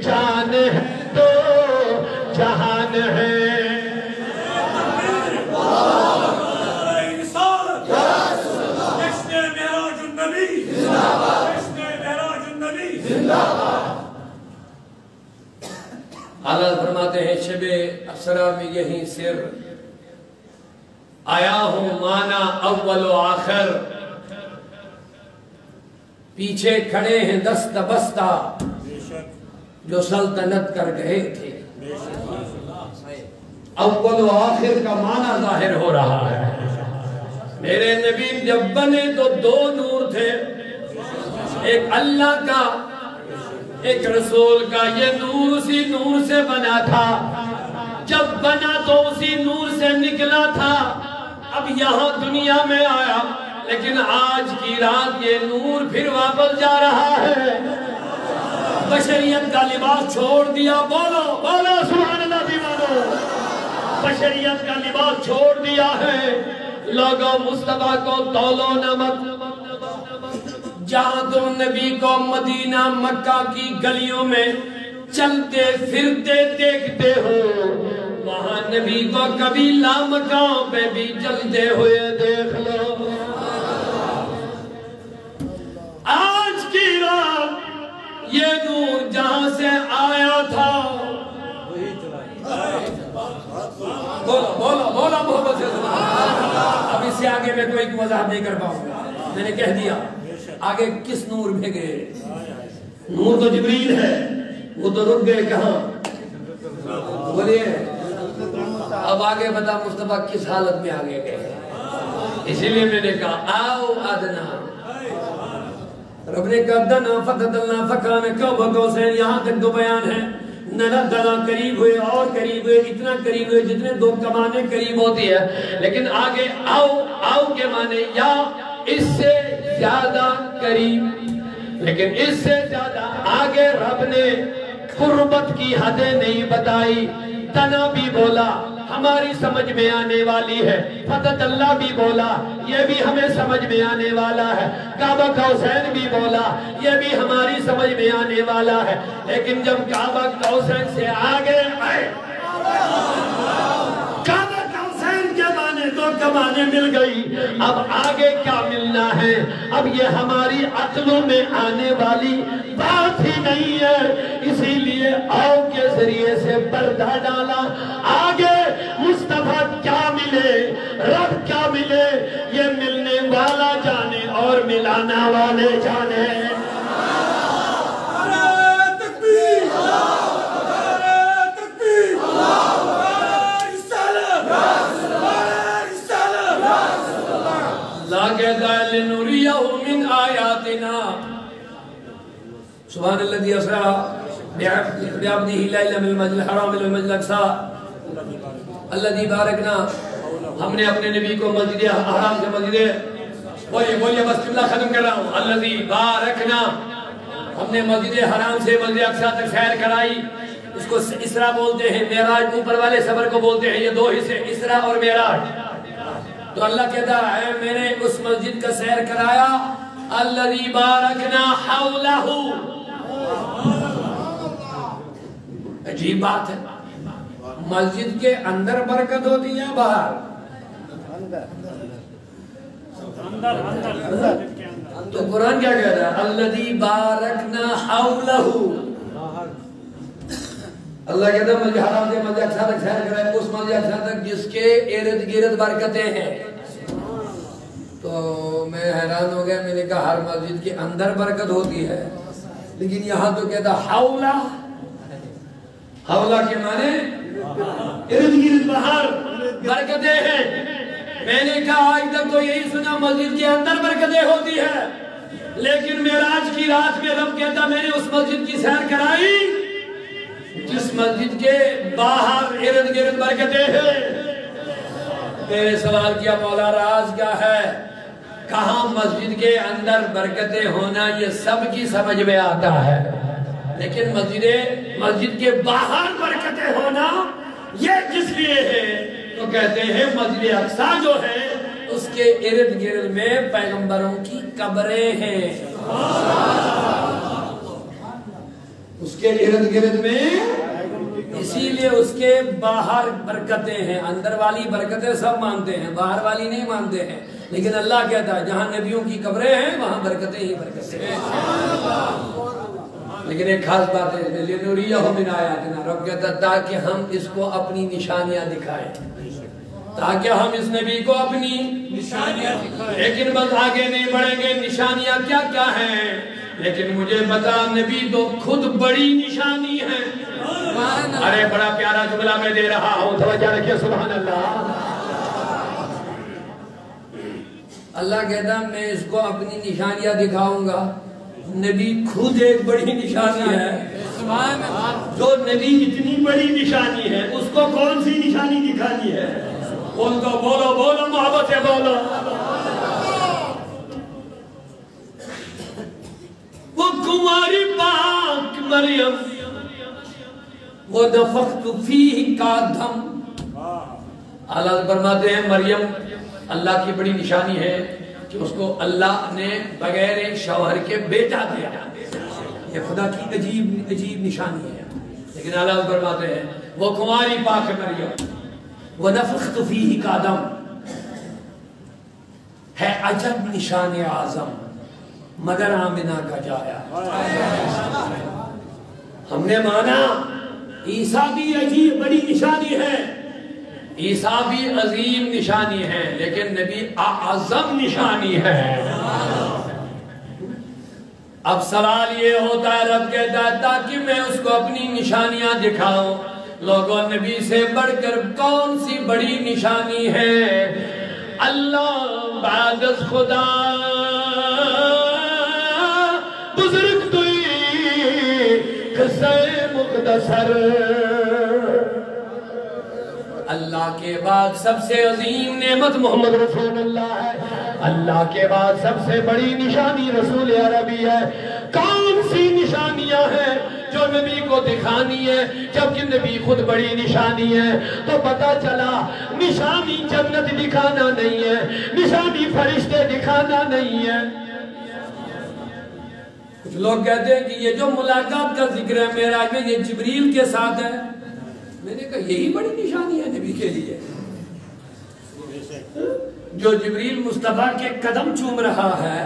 جان ہے تو جہان ہے. اللہ فرماتے ہیں شب اسرا میں یہی سر آیا ہوں, مانا اول و آخر. پیچھے کھڑے ہیں دست بستہ جو سلطنت کر گئے تھے. اول و آخر کا معنی ظاہر ہو رہا ہے. میرے نبی جب بنے تو 2 نور تھے, ایک اللہ کا ایک رسول کا. یہ نور اسی نور سے بنا تھا, جب بنا تو اسی نور سے نکلا تھا. اب یہاں دنیا میں آیا, لیکن آج کی رات یہ نور پھر واپس جا رہا ہے. بشریت کا لباس چھوڑ دیا. بولو بولو سبحان اللہ دیوانو. بشریت کا لباس چھوڑ دیا ہے. لوگوں مصطفیٰ کو تولو نہ مت. جہاں تم نبی کو مدینہ مکہ کی گلیوں میں چلتے پھرتے دیکھتے ہو, وہاں نبی کو کبھی لامکاؤں پہ بھی چلتے ہوئے دیکھ لو. آج کی رات یہ نور جہاں سے آیا تھا, بولو بولو بولو محبت سے. اب اس سے آگے میں کوئی وضاحت نہیں کر پاؤں گا, میں نے کہہ دیا. آگے کس نور میں گئے؟ نور تو جبریل ہے, وہ تو رک گئے کہاں؟ بولیے. اب آگے بتا مصطفیٰ کس حالت میں آگے گئے؟ اسی لیے میں نے کہا آؤ ادنا. رب نے کہا دنا فتدلنا فکان قاب قوسین. یہاں تک 2 بیان ہے. نہ دنا قریب ہوئے اور قریب ہوئے, اتنا قریب ہوئے جتنے 2 کمانیں قریب ہوتی ہے. لیکن آگے آؤ, آؤ کے معنی یا اس سے زیادہ قریب, لیکن اس سے زیادہ آگے رب نے قربت کی حدیں نہیں بتائی. تنا بھی بولا, ہماری سمجھ میں آنے والی ہے. فتح اللہ بھی بولا, یہ بھی ہمیں سمجھ میں آنے والا ہے. کعبہ قوسین بھی بولا, یہ بھی ہماری سمجھ میں آنے والا ہے. لیکن جب کعبہ قوسین سے آگے آئے, کعبہ قوسین کے معنی 2 کمانیں مل گئی. اب آگے کیا ملنا ہے؟ اب یہ ہماری عقلوں میں آنے والی بات ہی نہیں ہے. اسی لیے آؤ کے ذریعے سے پردہ ڈالا. آگے مصطفیٰ کیا ملے, رب کیا ملے, یہ ملنے والا جانے اور ملانا والے جانے. سبحان الذي اسرى بعبده ليلا من المسجد الحرام الى المسجد الاقصى الذي باركنا. ہم نے اپنے نبی کو مسجد حرام سے مسجد, بولیے بس جملہ ختم کر رہا ہوں. الذي باركنا, ہم نے مسجد حرام سے مسجد اقصی تک سیر کرائی. اس کو اسرا بولتے ہیں, معراج اوپر والے سفر کو بولتے ہیں. یہ 2 حصے اسرا اور معراج. تو اللہ کہتا ہے میں نے اس مسجد کا سیر کرایا الذی بارکنا حولہ. عجیب بات ہے، مسجد کے اندر برکت ہوتی ہے باہر؟ تو قرآن کیا کہہ رہا ہے؟ الذی بارکنا حولہ. اللہ کہتا ہے مسجد حرام سے مسجد اقصی تک سیر کرائے، اس مسجد اقصی تک جس کے ارد گرد برکتیں ہیں. تو میں حیران ہو گیا، میں نے کہا ہر مسجد کے اندر برکت ہوتی ہے، لیکن یہاں تو کہتا حولہ. حولہ کے معنی ارد گرد باہر برکتیں ہیں. میں نے کہا آج تک تو یہی سنا مسجد کے اندر برکتیں ہوتی ہے، لیکن معراج کی رات میں رب کہتا میں نے اس مسجد کی سیر کرائی جس مسجد کے باہر ارد گرد برکتیں ہیں. میں نے سوال کیا مولا راز کیا ہے؟ کہاں مسجد کے اندر برکتیں ہونا یہ سب کی سمجھ میں آتا ہے، لیکن مسجد کے باہر برکتیں ہونا یہ کس لیے ہے؟ تو کہتے ہیں مسجد اقصی جو ہے اس کے ارد گرد میں پیغمبروں کی قبریں ہیں، اس کے ارد گرد میں، اسی لیے اس کے باہر برکتیں ہیں. اندر والی برکتیں سب مانتے ہیں، باہر والی نہیں مانتے ہیں، لیکن اللہ کہتا ہے جہاں نبیوں کی قبریں ہیں وہاں برکتیں ہی برکتیں ہیں. لیکن ایک خاص بات ہے، لِنُرِيَهُ مِنْ آیَاتِنَا. رب کہتا ہے تاکہ ہم اس کو اپنی نشانیاں دکھائیں، تاکہ ہم اس نبی کو اپنی نشانیاں دکھائیں. لیکن بس آگے نہیں بڑھیں گے، نشانیاں کیا کیا ہیں، لیکن مجھے بتا نبی تو خود بڑی نشانی ہے. ارے بڑا پیارا جملہ میں دے رہا ہوں، توجہ رکھیے. سبحان اللہ. اللہ کہتا میں اس کو اپنی نشانیاں دکھاؤں گا. نبی خود ایک بڑی نشانی ہے. جو نبی اتنی بڑی نشانی ہے اس کو کون سی نشانی دکھانی ہے؟ ان کو بولو بولو محبت سے بولو. وہ کماری پاک مریم، وہ نفخت فیہ کا دم. اللہ فرماتے ہیں مریم اللہ کی بڑی نشانی ہے کہ اس کو اللہ نے بغیر ایک شوہر کے بیٹا دیا. یہ خدا کی عجیب نشانی ہے. لیکن اللہ فرماتے ہیں وہ کماری پاک مریم، وہ نفخت فیہ کا دم ہے عجب نشان اعظم، مگر آمنہ کا جایا. ہم نے مانا عیسیٰ بھی عجیب بڑی نشانی ہے، عیسیٰ بھی عظیم نشانی ہے، لیکن نبی اعظم نشانی ہے. اب سوال یہ ہوتا ہے رب کہتا ہے تاکہ میں اس کو اپنی نشانیاں دکھاؤں. لوگوں نبی سے بڑھ کر کون سی بڑی نشانی ہے؟ اللہ بعد از خدا بزرگ توئی قصہ مختصر. اللہ کے بعد سب سے عظیم نعمت محمد رسول اللہ ہے. اللہ کے بعد سب سے بڑی نشانی رسول عربی ہے. کون سی نشانیاں ہیں جو نبی کو دکھانی ہے جبکہ نبی خود بڑی نشانی ہے؟ تو پتا چلا نشانی جنت دکھانا نہیں ہے، نشانی فرشتے دکھانا نہیں ہے. کچھ لوگ کہتے ہیں کہ یہ جو ملاقات کا ذکر ہے معراج میں یہ جبریل کے ساتھ ہے. میں نے کہا یہی بڑی نشانی ہے نبی کے لیے. جو جبریل مصطفیٰ کے قدم چوم رہا ہے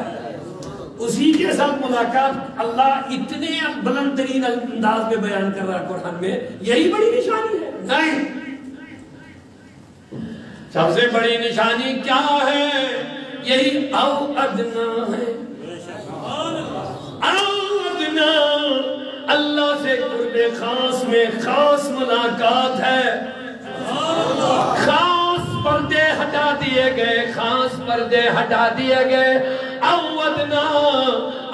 اسی کے ساتھ ملاقات اللہ اتنے بلند ترین انداز میں بیان کر رہا ہے قرآن میں، یہی بڑی نشانی ہے؟ نہیں. سب سے بڑی نشانی کیا ہے؟ یہی او ادنا ہے. او ادنا اللہ سے قرب خاص میں خاص ملاقات ہے. خاص پردے ہٹا دیے گئے، خاص پردے ہٹا دیے گئے. او ادنا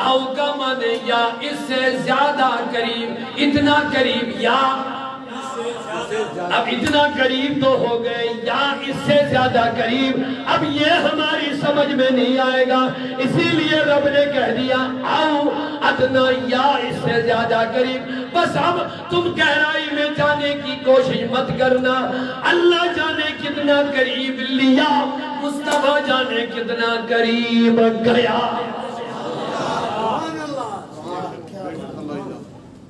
او کا معنی یا اس سے زیادہ قریب، اتنا قریب یا اب اتنا قریب تو ہو گئے یا اس سے زیادہ قریب. اب یہ ہماری سمجھ میں نہیں آئے گا، اسی لیے رب نے کہہ دیا او ادنا یا اس سے زیادہ قریب. بس اب تم گہرائی میں جانے کی کوشش مت کرنا. اللہ جانے کتنا قریب لیا، مصطفیٰ جانے کتنا قریب گیا.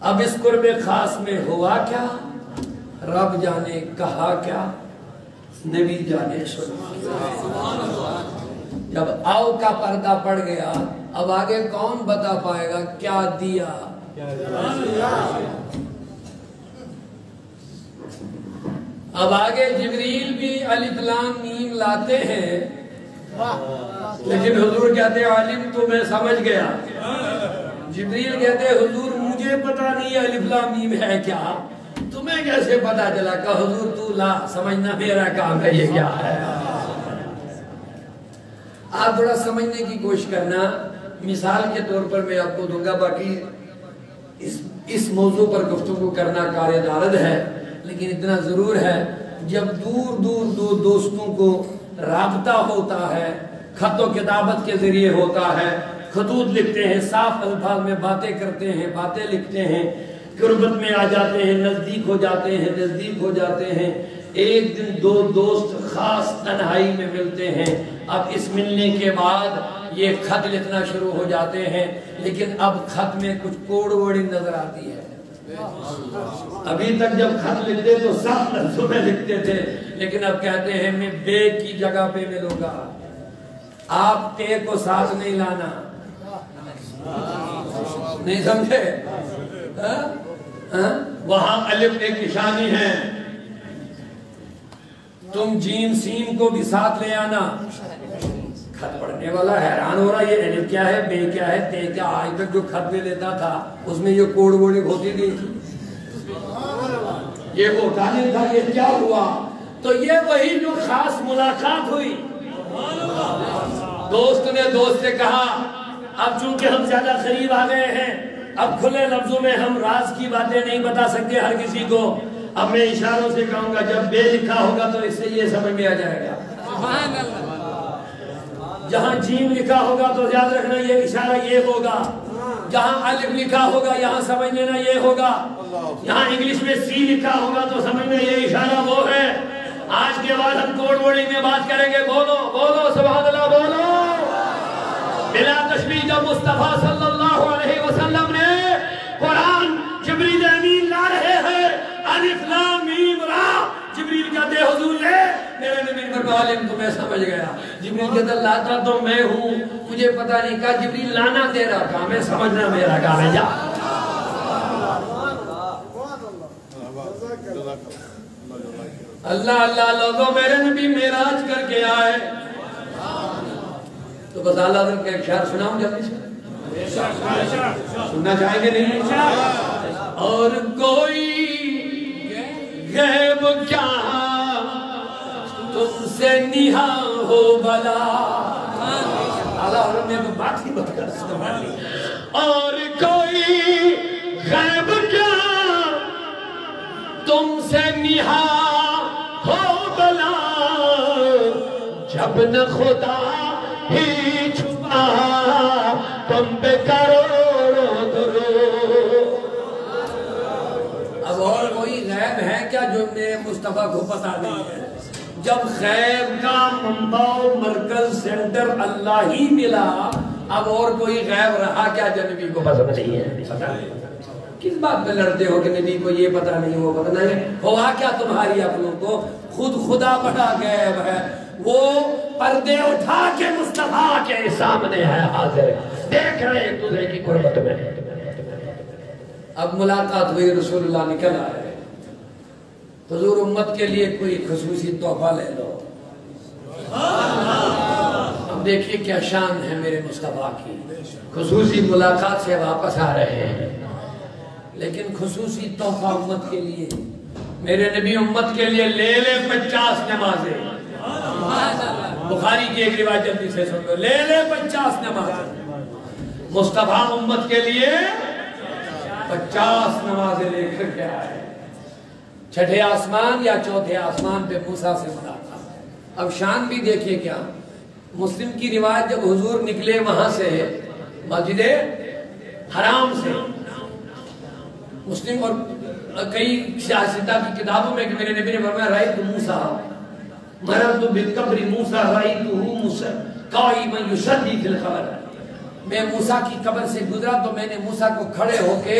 اب اس قرب خاص میں ہوا کیا؟ رب جانے کہا کیا، نبی جانے سنا۔ جب آؤ کا پردہ پڑ گیا اب آگے کون بتا پائے گا کیا دیا؟ اب آگے جبریل بھی الف لام میم لاتے ہیں، لیکن حضور کہتے ہیں عالم تو میں سمجھ گیا۔ جبریل کہتے ہیں حضور مجھے پتا نہیں الف لام میم ہے کیا، تمہیں کیسے پتا چلا؟ کہ حضور تو لا، سمجھنا میرا کام ہے، یہ کیا ہے؟ آپ تھوڑا سمجھنے کی کوشش کرنا۔ مثال کے طور پر میں آپ کو دوں گا، باقی اس موضوع پر گفتگو کرنا کار دارد ہے، لیکن اتنا ضرور ہے جب دور دور دو دوستوں کو رابطہ ہوتا ہے، خط و کتابت کے ذریعے ہوتا ہے، خطوط لکھتے ہیں، صاف الفاظ میں باتیں کرتے ہیں، باتیں لکھتے ہیں، قربت میں آ جاتے ہیں، نزدیک ہو جاتے ہیں، نزدیک ہو جاتے ہیں، ایک دن دو دوست خاص تنہائی میں ملتے ہیں، اب اس ملنے کے بعد یہ خط لکھنا شروع ہو جاتے ہیں، لیکن اب خط میں کچھ کوڑ وڑی نظر آتی ہے۔ ابھی تک جب خط لکھتے تو صاف لفظوں میں لکھتے تھے، لیکن اب کہتے ہیں میں بے کی جگہ پہ ملوں گا، آپ تے کو ساتھ نہیں لانا، نہیں سمجھے؟ وہاں الف ایک نشانی ہے، تم جیم سین کو بھی ساتھ لے آنا۔ خط پڑھنے والا حیران ہو رہا یہ الف کیا ہے، بے کیا ہے، تے کیا؟ آج تک جو خط میں لیتا تھا اس میں یہ کوڑ ووڑی ہوتی تھی، یہ ہوتا نہیں تھا، یہ کیا ہوا؟ تو یہ وہی جو خاص ملاقات ہوئی، دوست نے دوست سے کہا اب چونکہ ہم زیادہ قریب آ گئے ہیں، اب کھلے لفظوں میں ہم راز کی باتیں نہیں بتا سکتے ہر کسی کو، اب میں اشاروں سے کہوں گا جب بے لکھا ہوگا تو اس سے یہ سمجھ میں آ جائے گا، جہاں جیم لکھا ہوگا تو یاد رکھنا یہ اشارہ یہ ہوگا، جہاں الف لکھا ہوگا یہاں سمجھ لینا یہ ہوگا، یہاں انگلش میں سی لکھا ہوگا تو سمجھنا یہ اشارہ وہ ہے۔ آج کے بعد ہم کوڈ ورڈنگ میں بات کریں گے، بولو بولو سبحان اللہ، بولو بلا تشبیہ۔ جب مصطفیٰ صلی اللہ علیہ وسلم نے قرآن جبریل امین لا رہے ہیں، الف لام میم را، جبریل کہتے حضور لے، میرے نبی پر عالم تو میں سمجھ گیا، جبریل کہتا لاتا تو میں ہوں، مجھے پتا نہیں، کہا جبریل لانا تیرا کام ہے، سمجھنا میرا کام ہے، جا۔ اللہ اللہ لوگوں، میرے نبی معراج کر کے آئے، تو بس اللہ حضرت کا ایک شعر سناؤں جلدی سے، سننا چاہیں گے نہیں؟ اور کوئی غیب کیا تم سے نہا ہو بلا، اللہ حضرت نے تو بات ہی بات کر سکتا، اور کوئی غیب کیا تم سے نہا ہو بلا، جب نہ خدا ہی چھپا تم پہ کروڑوں درود۔ اب اور کوئی غیب ہے کیا جو میرے مصطفیٰ کو پتا نہیں ہے؟ جب غیب کا منبع و مرکز سینٹر اللہ ہی ملا، اب اور کوئی غیب رہا کیا جو نبی کو پسند نہیں ہے؟ کس بات پہ لڑتے ہو کہ نبی کو یہ پتا نہیں، وہ پتا نہیں؟ ہوا کیا تمہاری عقلوں کو؟ خود خدا بڑا غیب ہے، وہ پردے اٹھا کے مصطفیٰ کے سامنے ہے حاضر، دیکھ رہے ایک دوسرے کی قربت میں۔ اب ملاقات ہوئی، رسول اللہ نکل آئے، حضور امت کے لیے کوئی خصوصی تحفہ لے لو۔ اب دیکھیے کیا شان ہے میرے مصطفیٰ کی، خصوصی ملاقات سے واپس آ رہے ہیں، لیکن خصوصی تحفہ امت کے لیے، میرے نبی امت کے لیے لے لے 50 نمازیں۔ بخاری کی ایک روایت جلدی سے سن لو، لے لے 50 نمازیں، مصطفیٰ امت کے لیے 50 نمازیں لے کر کے آئے، چھٹے آسمان یا چوتھے آسمان پہ موسیٰ سے ملاقات۔ اب شان بھی دیکھیے کیا، مسلم کی روایت جب حضور نکلے وہاں سے مسجد حرام سے، مسلم اور کئی سیاستہ کی کتابوں میں کہ میرے نبی نے فرمایا رأیت موسیٰ مررت بالقبر موسیٰ رأیتہ موسیٰ قائما یصلی فی القبر، میں موسیٰ کی قبر سے گزرا تو میں نے موسیٰ کو کھڑے ہو کے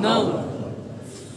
9।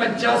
50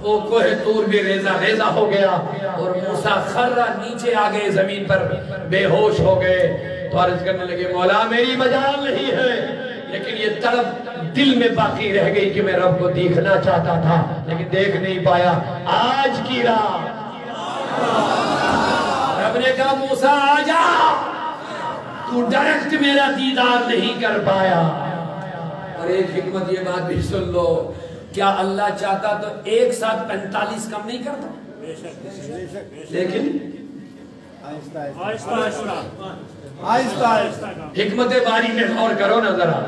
وہ کوہ طور بھی ریزہ ریزہ ہو گیا اور موسیٰ خرہ نیچے آ گئے زمین پر بے ہوش ہو گئے تو عرض کرنے لگے مولا میری مجال نہیں ہے لیکن یہ طلب دل میں باقی رہ گئی کہ میں رب کو دیکھنا چاہتا تھا لیکن دیکھ نہیں پایا آج کی رات رب نے کہا موسیٰ آ جا تو ڈائریکٹ میرا دیدار نہیں کر پایا اور ایک حکمت یہ بات بھی سن لو کیا اللہ چاہتا تو ایک ساتھ 45 کم نہیں کرتا لیکن حکمت باری میں غور کرو نا ذرا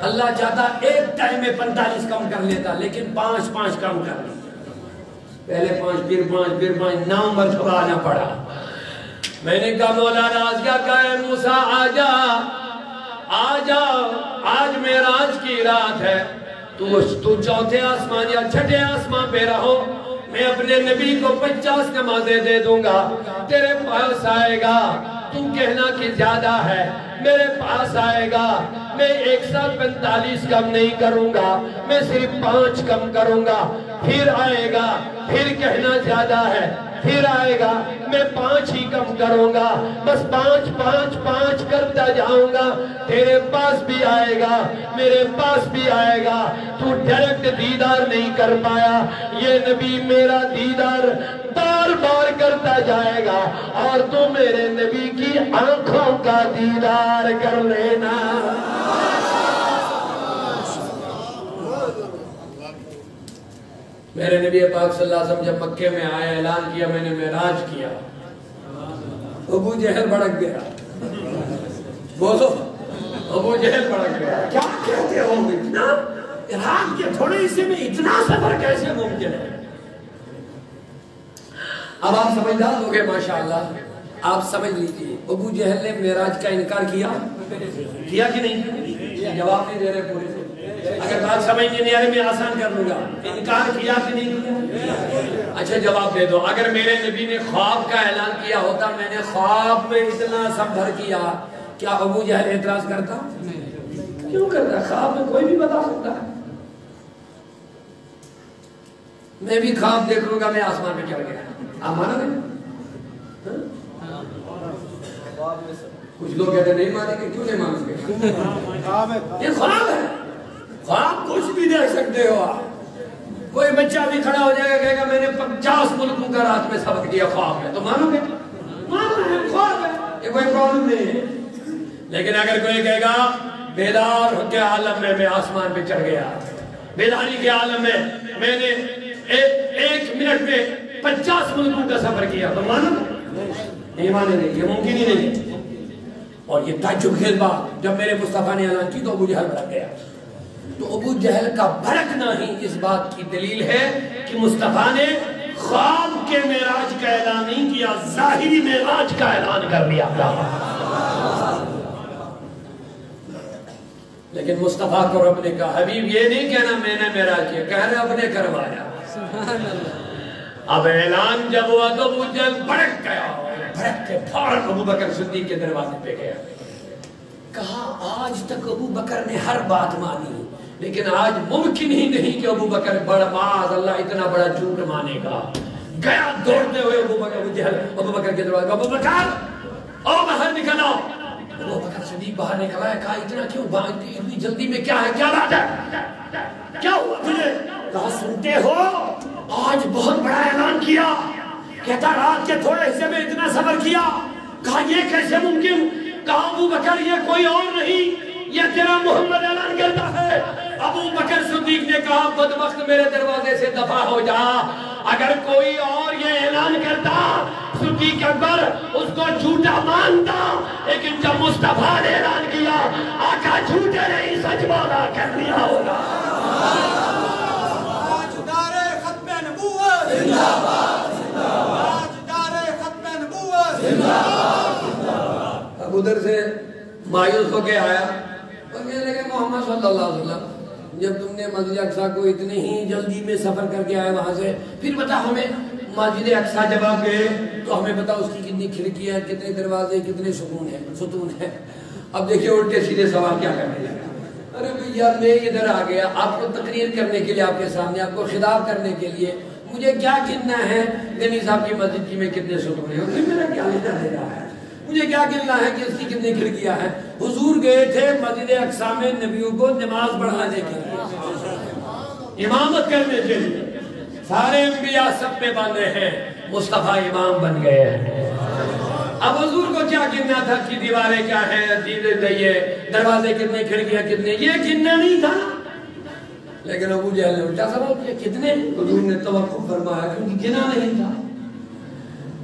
اللہ چاہتا ایک ٹائم میں 45 کم کر لیتا لیکن 5 کم کر لیتا پہلے 5 پھر 5 9 مرتبہ آنا پڑا میں نے کہا مولا راز کیا کہا موسیٰ آ جا آج معراج کی رات ہے تو چوتھے آسمان یا چھٹے آسمان پہ رہو میں اپنے نبی کو 50 نمازیں دے دوں گا تیرے پاس آئے گا تم کہنا کہ زیادہ ہے میرے پاس آئے گا میں ایک ساتھ 45 کم نہیں کروں گا میں صرف 5 کم کروں گا پھر آئے گا پھر کہنا زیادہ ہے پھر آئے گا میں 5 ہی کم کروں گا بس 5 کرتا جاؤں گا تیرے پاس بھی آئے گا میرے پاس بھی آئے گا تو ڈائریکٹ دیدار نہیں کر پایا یہ نبی میرا دیدار بار بار کرتا جائے گا اور تو میرے نبی کی آنکھوں کا دیدار کر لینا میرے نبی پاک صلی اللہ علیہ وسلم جب مکے میں آیا اعلان کیا میں نے معراج کیا ابو جہل بھڑک گیا بولو ابو جہل بھڑک گیا کیا کہتے ہو اتنا عراق کے تھوڑے حصے میں اتنا سفر کیسے ممکن ہے اب آپ سمجھدار ہو گئے ماشاءاللہ آپ سمجھ لیجئے ابو جہل نے معراج کا انکار کیا کہ نہیں جواب نہیں دے رہے پورے سے اگر بات سمجھ نہیں آ رہی میں آسان کر لوں گا انکار کیا کہ نہیں کیا اچھا جواب دے دو اگر میرے نبی نے خواب کا اعلان کیا ہوتا میں نے خواب میں اتنا سفر کیا کیا ابو جہل اعتراض کرتا کیوں کرتا خواب میں کوئی بھی بتا سکتا ہے میں بھی خواب دیکھ لوں گا میں آسمان پہ چڑھ گیا آپ مانا نہیں کچھ لوگ کہتے نہیں مانیں گے کیوں نہیں مانیں گے یہ خواب ہے خواب کچھ بھی دیکھ سکتے ہو آپ کوئی بچہ بھی کھڑا ہو جائے گا کہے گا میں نے 50 ملکوں کا رات میں سبق دیا خواب میں تو مانو گے مانو ہے خواب ہے یہ کوئی پرابلم نہیں ہے لیکن اگر کوئی کہے گا بیدار کے عالم میں آسمان پہ چڑھ گیا بیداری کے عالم میں نے ایک منٹ میں 50 ملکوں کا سفر کیا تو مانو نہیں مانے نہیں یہ ممکن ہی نہیں اور یہ تعجب خیز بات جب میرے مصطفیٰ نے اعلان کی تو ابو جہل بھڑک گیا تو ابو جہل کا بھڑکنا ہی اس بات کی دلیل ہے کہ مصطفیٰ نے خواب کے معراج کا اعلان نہیں کیا ظاہری معراج کا اعلان کر لیا لیکن مصطفیٰ کو رب نے کہا حبیب یہ نہیں کہنا میں نے معراج کیا کہہ رہے رب نے کروایا اب اعلان جب ہوا تو ابو جہل بھڑک گیا بھڑک کے فوراً ابو بکر صدیق کے دروازے پہ گیا کہا آج تک ابو بکر نے ہر بات مانی لیکن آج ممکن ہی نہیں کہ ابو بکر بڑا معاذ اللہ اتنا بڑا جھوٹ مانے گا گیا دوڑتے ہوئے ابو بکر کے دروازے ابو بکر او باہر نکلو ابو بکر صدیق باہر نکلا ہے کہا اتنا کیوں اتنی جلدی میں کیا ہے کیا بات ہے کیا ہوا تجھے کہا سنتے ہو آج بہت بڑا اعلان کیا کہتا رات کے تھوڑے حصے میں اتنا سفر کیا کہا یہ کیسے ممکن کہا ابو بکر یہ کوئی اور نہیں یہ تیرا محمد اعلان کرتا ہے ابو بکر صدیق نے کہا بدبخت میرے دروازے سے دفع ہو جا اگر کوئی اور یہ اعلان کرتا صدیق اکبر اس کو جھوٹا مانتا لیکن جب مصطفیٰ نے اعلان کیا آقا جھوٹے نہیں سچ بولا کر لیا ہوگا تاجدار ختم نبوت زندہ باد تاجدار ختم نبوت زندہ باد اب ادھر سے مایوس ہو کے آیا اور کہنے لگے محمد صلی اللہ علیہ وسلم جب تم نے مسجد اقصیٰ کو اتنی ہی جلدی میں سفر کر کے آئے وہاں سے پھر بتا ہمیں مسجد اقصیٰ جب آپ گئے تو ہمیں بتا اس کی کتنی کھڑکیاں کتنے دروازے کتنے ستون ہیں اب دیکھیے الٹے سیدھے سوال کیا کرنے لگا ارے بھئی یار میں ادھر آ گیا آپ کو تقریر کرنے کے لیے آپ کے سامنے آپ کو خطاب کرنے کے لیے مجھے کیا گننا ہے غنی صاحب کی مسجد کی میں کتنے ستون ہیں، اس میں میرا کیا لینا دے رہا ہے؟ مجھے کیا گننا ہے کہ اس کی کتنی کھڑکیاں ہیں؟ حضور گئے تھے مسجد اقصی میں نبیوں کو نماز پڑھانے کے لیے، امامت کرنے کے لیے، سارے انبیاء سب پہ باندھے ہیں، مصطفیٰ امام بن گئے ہیں۔ اب حضور کو کیا گننا تھا کہ دیواریں کیا ہیں، دروازے کتنے، کھڑکیاں کتنے، یہ گننا نہیں تھا۔ لیکن ابو جہل نے الٹا سوال کیا، کتنے؟ حضور نے توقف فرمایا کیونکہ گنا نہیں تھا۔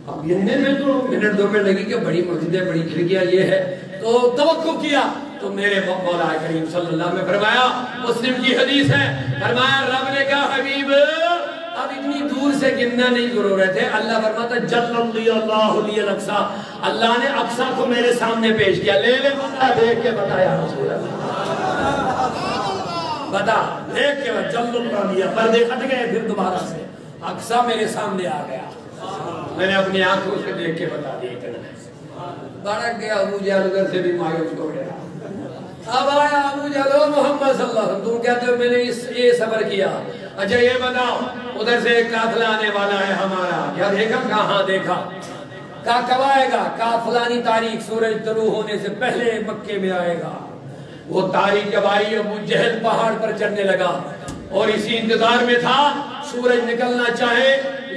اب گننے میں تو منٹ دو منٹ لگی کہ بڑی مسجدیں، بڑی کھڑکیاں یہ ہے، تو توقف کیا تو میرے مولا کریم صلی اللہ علیہ وسلم نے فرمایا، مسلم کی حدیث ہے، فرمایا رب نے کہا حبیب اب اتنی دور سے گننا نہیں ضرورت ہے۔ اللہ فرماتا جل اللہ لی الاقصی، اللہ نے اقصی کو میرے سامنے پیش کیا، لے لے بتا، دیکھ کے بتایا رسول اللہ، بتا دیکھ کے جل اللہ لیا، پردے ہٹ گئے، پھر دوبارہ سے اقصی میرے سامنے آ گیا، میں نے اپنی آنکھوں سے دیکھ کے بتا دیا اتنا۔ بڑک گیا ابو جہل، ادھر سے بھی مایوس ہو گیا۔ اب آیا ابو جہل، محمد صلی اللہ علیہ وسلم تم کہتے ہو میں نے یہ صبر کیا، اچھا یہ بتاؤ ادھر سے ایک قافلہ آنے والا ہے ہمارا، کیا دیکھا؟ کہاں دیکھا؟ کہا کب آئے گا؟ کہا فلانی تاریخ سورج طلوع ہونے سے پہلے مکے میں آئے گا۔ وہ تاریخ جب آئی ابو جہل پہاڑ پر چڑھنے لگا اور اسی انتظار میں تھا سورج نکلنا چاہے،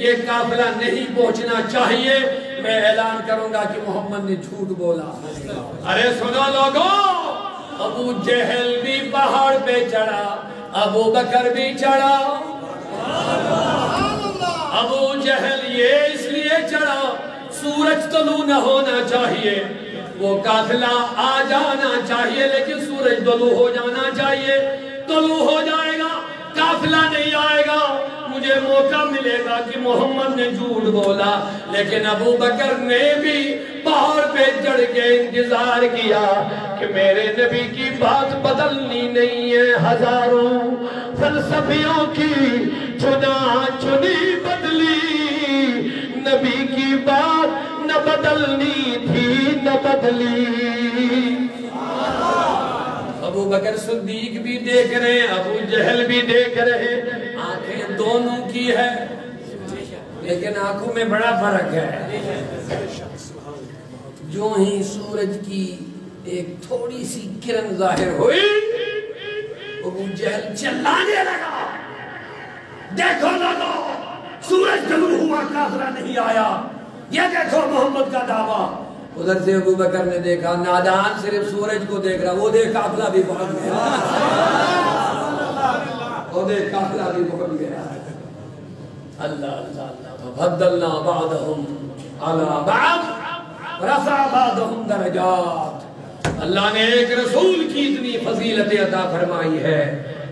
یہ قافلہ نہیں پہنچنا چاہیے، میں اعلان کروں گا کہ محمد نے جھوٹ بولا۔ ارے سنو لوگوں، ابو جہل بھی پہاڑ پہ چڑھا، ابو بکر بھی چڑھا۔ ابو جہل یہ اس لیے چڑھا سورج طلوع نہ ہونا چاہیے، وہ قافلہ آ جانا چاہیے لیکن سورج طلوع ہو جانا چاہیے، طلوع ہو جائے گا قافلہ نہیں آئے گا، مجھے موقع ملے گا کہ محمد نے جھوٹ بولا۔ لیکن ابو بکر نے بھی پہاڑ پہ چڑھ کے انتظار کیا کہ میرے نبی کی بات بدلنی نہیں ہے، ہزاروں فلسفیوں کی چنا چنی بدلی، نبی کی بات نہ بدلنی تھی نہ بدلی۔ ابو بکر صدیق بھی دیکھ رہے ہیں، ابو جہل بھی دیکھ رہے ہیں، آنکھیں دونوں کی ہے لیکن آنکھوں میں بڑا فرق ہے۔ جو ہی سورج کی ایک تھوڑی سی کرن ظاہر ہوئی ابو جہل چلانے لگا، دیکھو لوگو سورج طلوع ہوا قافلہ نہیں آیا، یہ دیکھو محمد کا دعویٰ۔ ادھر سے ابو بکر نے دیکھا نادان صرف سورج کو دیکھ رہا، وہ دیکھ قافلہ بھی پہنچ گیا، وہ دیکھ قافلہ بھی پہنچ گیا۔ اللہ اللہ اللہ، فضلنا بعضهم على بعض رفع بعضهم درجات۔ اللہ نے ایک رسول کی اتنی فضیلت عطا فرمائی ہے،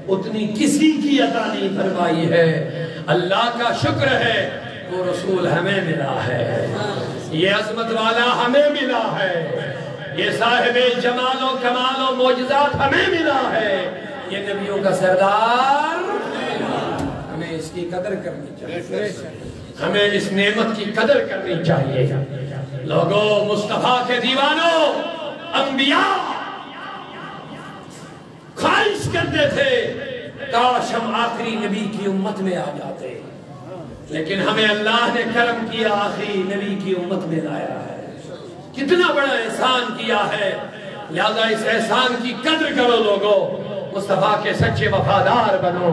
اتنی کسی کی عطا نہیں فرمائی ہے۔ اللہ کا شکر ہے وہ رسول ہمیں ملا ہے، یہ عظمت والا ہمیں ملا ہے، یہ صاحب جمال و کمال و معجزات ہمیں ملا ہے، یہ نبیوں کا سردار۔ ہمیں اس کی قدر کرنی چاہیے، ہمیں اس نعمت کی قدر کرنی چاہیے۔ لوگوں مصطفیٰ کے دیوانوں، انبیاء خواہش کرتے تھے کاش ہم آخری نبی کی امت میں آ جاتے، لیکن ہمیں اللہ نے کرم کیا، آخری نبی کی امت میں لایا ہے۔ کتنا بڑا احسان کیا ہے، لہذا اس احسان کی قدر کرو لوگوں، مصطفیٰ کے سچے وفادار بنو،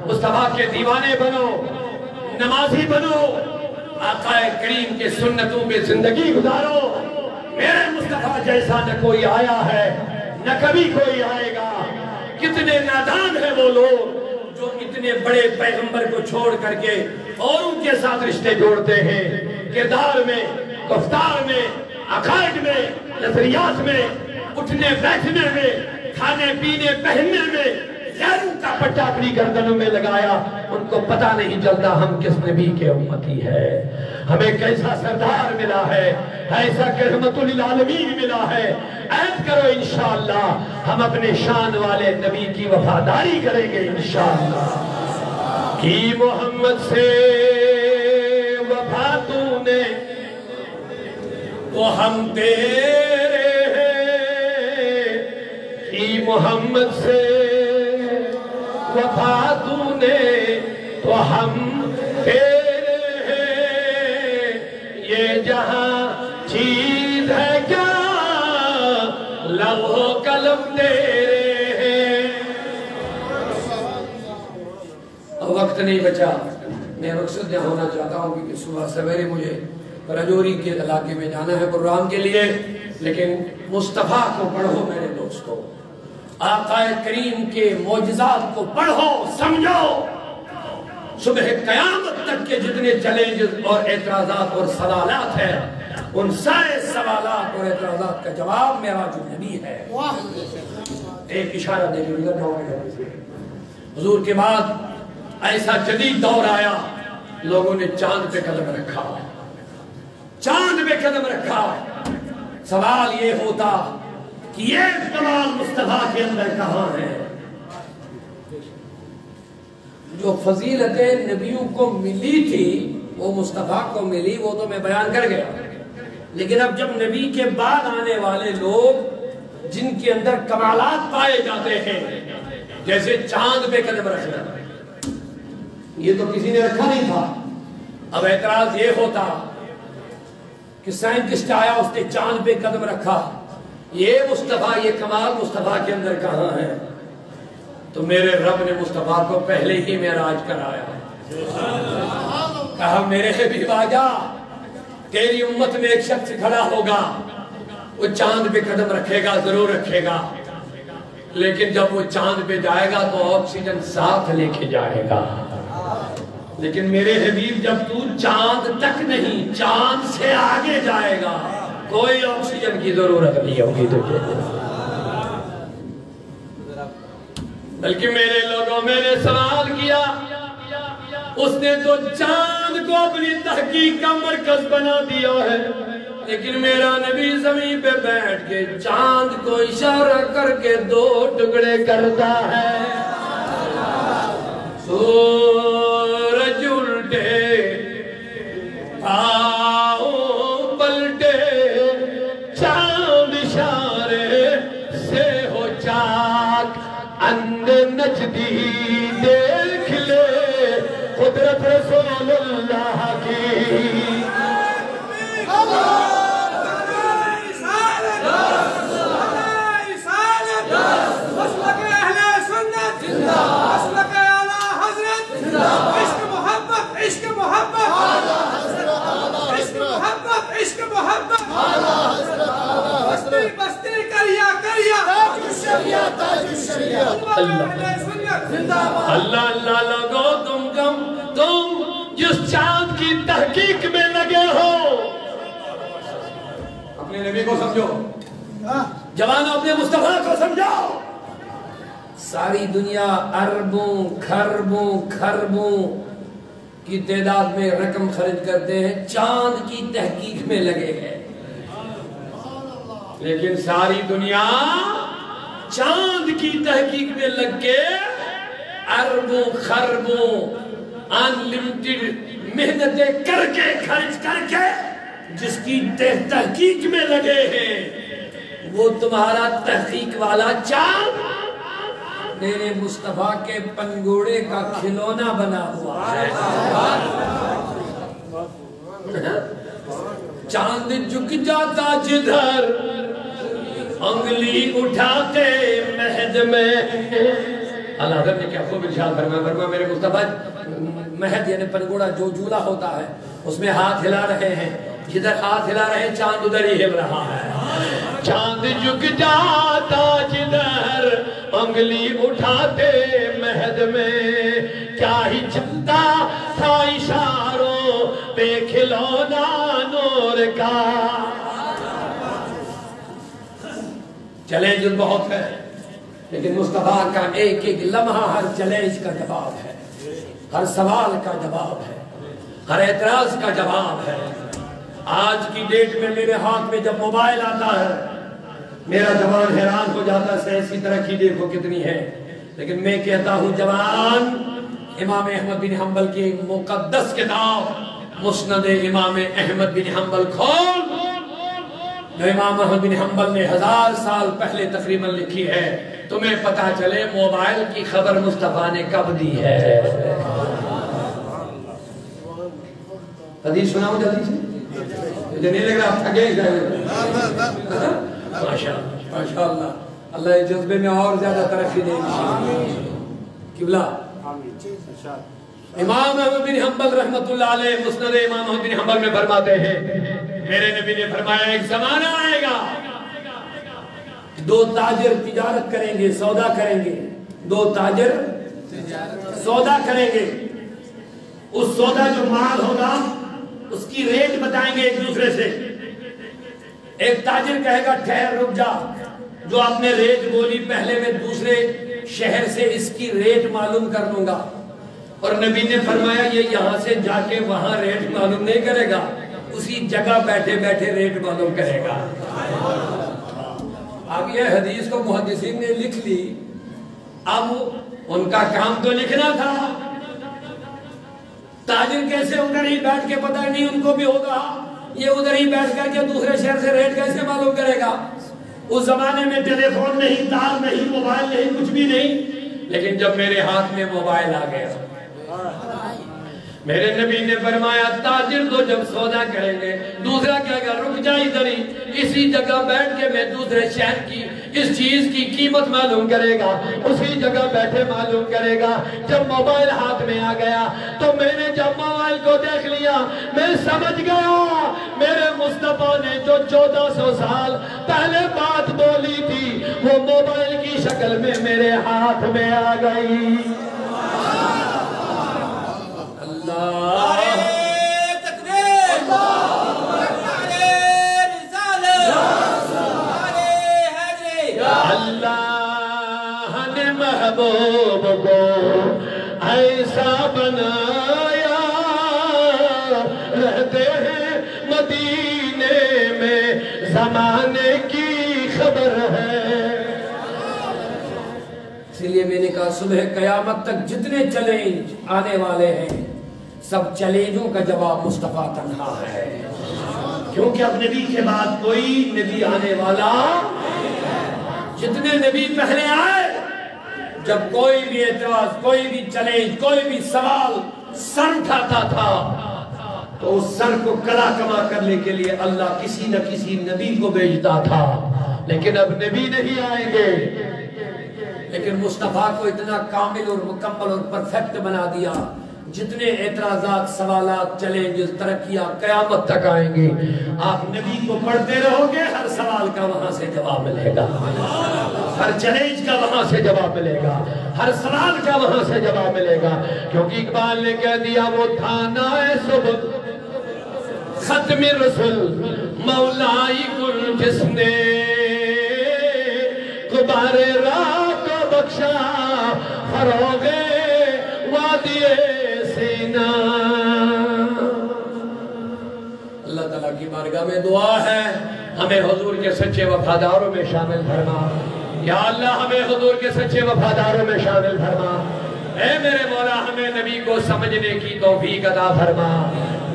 مصطفیٰ کے دیوانے بنو، نمازی بنو، آقا کریم کے سنتوں پہ زندگی گزارو۔ میرے مصطفیٰ جیسا نہ کوئی آیا ہے نہ کبھی کوئی آئے گا۔ کتنے نادان ہیں وہ لوگ جو اتنے بڑے پیغمبر کو چھوڑ کر کے اور ان کے ساتھ رشتے جوڑتے ہیں، کردار میں، گفتار میں، عقائد میں، نظریات میں، اٹھنے بیٹھنے میں، کھانے پینے پہننے میں، غیروں کا پٹا اپنی گردنوں میں لگایا، ان کو پتہ نہیں چلتا ہم کس نبی کے امتی ہے، ہمیں کیسا سردار ملا ہے، ایسا کہ رحمت للعالمین ملا ہے۔ عہد کرو انشاءاللہ ہم اپنے شان والے نبی کی وفاداری کریں گے انشاءاللہ۔ کی محمد سے وفا تو نے تو ہم تیرے ہیں، کی محمد سے وفا تو نے تو ہم تیرے ہیں، یہ جہاں چیز ہے کیا، لوح و قلم تیرے ہیں۔ وقت نہیں بچا، میں مقصد یہاں ہونا چاہتا ہوں کہ صبح سویرے مجھے راجوری کے علاقے میں جانا ہے پروگرام کے لیے، لیکن مصطفیٰ کو پڑھو میرے دوستو، آقا کریم کے معجزات کو پڑھو، سمجھو۔ صبح قیامت تک کے جتنے چیلنجز اور اعتراضات اور سوالات ہیں، ان سارے سوالات اور اعتراضات کا جواب معراج النبی ہے۔ ایک اشارہ دے دیجیے، حضور کے بعد ایسا جدید دور آیا، لوگوں نے چاند پہ قدم رکھا، چاند پہ قدم رکھا۔ سوال یہ ہوتا کہ یہ کمال مصطفیٰ کے اندر کہاں ہے؟ جو فضیلتیں نبیوں کو ملی تھی وہ مصطفیٰ کو ملی، وہ تو میں بیان کر گیا، لیکن اب جب نبی کے بعد آنے والے لوگ جن کے اندر کمالات پائے جاتے ہیں، جیسے چاند پہ قدم رکھنا، یہ تو کسی نے رکھا نہیں تھا۔ اب اعتراض یہ ہوتا کہ سائنٹسٹ آیا، اس نے چاند پہ قدم رکھا، یہ مصطفیٰ، یہ کمال مصطفیٰ کے اندر کہاں ہے؟ تو میرے رب نے مصطفیٰ کو پہلے ہی معراج کرایا، کہا میرے حبیب آجا، تیری امت میں ایک شخص کھڑا ہوگا، وہ چاند پہ قدم رکھے گا، ضرور رکھے گا، لیکن جب وہ چاند پہ جائے گا تو آکسیجن ساتھ لے کے جائے گا۔ لیکن میرے حبیب جب تو چاند تک نہیں، چاند سے آگے جائے گا، کوئی آکسیجن کی ضرورت نہیں ہوگی تجھے۔ بلکہ میرے لوگوں میں نے سوال کیا، اس نے تو چاند کو اپنی تحقیق کا مرکز بنا دیا ہے، لیکن میرا نبی زمین پہ بیٹھ کے چاند کو اشارہ کر کے 2 ٹکڑے کرتا ہے۔ سورج الٹے آؤ پلٹے، چاند اشارے سے ہو چاک، اند نجدی دیکھ لے قدرت رسول اللہ کی۔ اللہ اللہ لوگو، تم جس چاند کی تحقیق میں لگے ہو، اپنے نبی کو سمجھو، جوانوں اپنے مصطفیٰ کو سمجھو۔ ساری دنیا اربوں خربوں کی تعداد میں رقم خرچ کرتے ہیں، چاند کی تحقیق میں لگے ہیں، لیکن ساری دنیا چاند کی تحقیق میں لگ کے اربوں خربوں انلمیٹڈ محنتیں کر کے خرچ کر کے جس کی تحقیق میں لگے ہیں، وہ تمہارا تحقیق والا چاند میرے مصطفیٰ کے پنگوڑے کا کھلونا بنا ہوا ہے۔ چاند جھک جاتا جدھر، انگلی اٹھاتے مہد میں۔ اللہ حضرت نے کیا خوب ارشاد فرمایا، میرے مصطفیٰ مہد یعنی پنگوڑا جو جھولا ہوتا ہے اس میں ہاتھ ہلا رہے ہیں، جدھر ہاتھ ہلا رہے ہیں چاند ادھر ہی ہل رہا ہے۔ چاند جھک جاتا جدھر، انگلی اٹھاتے مہد میں، کیا ہی چلتا تھا اشاروں پہ کھلونا نور کا۔ چیلنج بہت ہے، لیکن مصطفیٰ کا ایک ایک لمحہ ہر چیلنج کا جواب ہے، ہر سوال کا جواب ہے، ہر اعتراض کا جواب ہے۔ آج کی ڈیٹ میں میرے ہاتھ میں جب موبائل آتا ہے، میرا جوان حیران ہو جاتا ہے، سیاسی ترقی دیکھو کتنی ہے، لیکن میں کہتا ہوں جوان، امام احمد بن حنبل کی مقدس کتاب مسند امام احمد بن حنبل کھول، جو امام احمد بن حنبل نے 1000 سال پہلے تقریباً لکھی ہے، تمہیں پتا چلے موبائل کی خبر مصطفیٰ نے کب دی ہے۔ حدیث سناؤں جلدی سے؟ مجھے نہیں لگ رہا آپ تھکے ماشاءاللہ اللہ اس جذبے میں اور زیادہ ترقی دے قبلہ امام احمد بن حنبل رحمت اللہ علیہ مسند امام احمد بن حنبل میں فرماتے ہیں میرے نبی نے فرمایا ایک زمانہ آئے گا دو تاجر تجارت کریں گے سودا کریں گے دو تاجر سودا کریں گے اس سودا جو مال ہوگا اس کی ریٹ بتائیں گے ایک دوسرے سے ایک تاجر کہے گا ٹھہر رک جا جو آپ نے ریٹ بولی پہلے میں دوسرے شہر سے اس کی ریٹ معلوم کر لوں گا اور نبی نے فرمایا یہ یہاں سے جا کے وہاں ریٹ معلوم نہیں کرے گا اسی جگہ بیٹھے بیٹھے ریٹ معلوم کرے گا اب یہ حدیث کو محدثین نے لکھ لی اب ان کا کام تو لکھنا تھا تاجر کیسے ادھر ہی بیٹھ کے پتہ نہیں ان کو بھی ہوگا یہ ادھر ہی بیٹھ کر کے دوسرے شہر سے ریٹ کیسے معلوم کرے گا اس زمانے میں ٹیلی فون نہیں تار نہیں موبائل نہیں کچھ بھی نہیں لیکن جب میرے ہاتھ میں موبائل آ گیا میرے نبی نے فرمایا تاجر تو جب سودا کریں گے دوسرا کہے گا رک جا ادھر ہی اسی جگہ بیٹھ کے میں دوسرے شہر کی اس چیز کی قیمت معلوم کرے گا اسی جگہ بیٹھے معلوم کرے گا جب موبائل ہاتھ میں آ گیا تو میں نے جب موبائل کو دیکھ لیا میں سمجھ گیا میرے مصطفیٰ نے جو 1400 سال پہلے بات بولی تھی وہ موبائل کی شکل میں میرے ہاتھ میں آ گئی نعرہ تکبیر نعرہ رسالت نعرہ حیدری اللہ نے محبوب کو ایسا بنایا رہتے ہیں مدینے میں زمانے کی خبر ہے اس لیے میں نے کہا صبح قیامت تک جتنے چیلنج آنے والے ہیں سب چیلنجوں کا جواب مصطفیٰ تنہا ہے کیونکہ اب نبی کے بعد کوئی نبی آنے والا جتنے نبی پہلے آئے جب کوئی بھی اعتراض کوئی بھی چیلنج کوئی بھی سوال سر اٹھاتا تھا تو اس سر کو کلا کما کرنے کے لیے اللہ کسی نہ کسی نبی کو بھیجتا تھا لیکن اب نبی نہیں آئیں گے لیکن مصطفیٰ کو اتنا کامل اور مکمل اور پرفیکٹ بنا دیا جتنے اعتراضات سوالات چیلنجز ترقیاں قیامت تک آئیں گے آپ نبی کو پڑھتے رہو گے ہر سوال کا وہاں سے جواب ملے گا ہر چیلنج کا وہاں سے جواب ملے گا ہر سوال کا وہاں سے جواب ملے گا کیونکہ اقبال نے کہہ دیا وہ تھانہ صبح ختم رسول مولائی کل جس نے غبار راہ کو بخشا فروغ وادی سینا اللہ تعالیٰ کی بارگاہ میں دعا ہے ہمیں حضور کے سچے وفاداروں میں شامل فرما یا اللہ ہمیں حضور کے سچے وفاداروں میں شامل فرما اے میرے مولا ہمیں نبی کو سمجھنے کی توفیق عطا فرما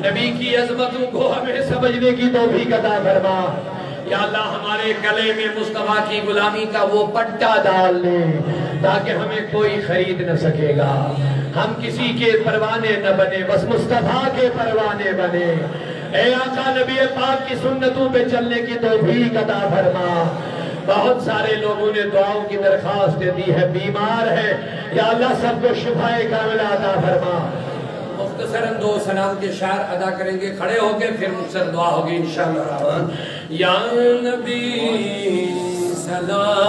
نبی کی عظمتوں کو ہمیں سمجھنے کی توفیق عطا فرما یا اللہ ہمارے گلے میں مصطفیٰ کی غلامی کا وہ پٹا ڈال لے تاکہ ہمیں کوئی خرید نہ سکے گا ہم کسی کے پروانے نہ بنے بس مصطفیٰ کے پروانے بنے اے آقا نبی پاک کی سنتوں پہ چلنے کی توفیق عطا فرما بہت سارے لوگوں نے دعاؤں کی درخواست دی ہے بیمار ہے یا اللہ سب کو شفائے کاملہ عطا فرما مختصراً دو سلام کے شعر ادا کریں گے کھڑے ہو کے پھر مختصر دعا ہوگی انشاءاللہ الرحمن یا نبی سلام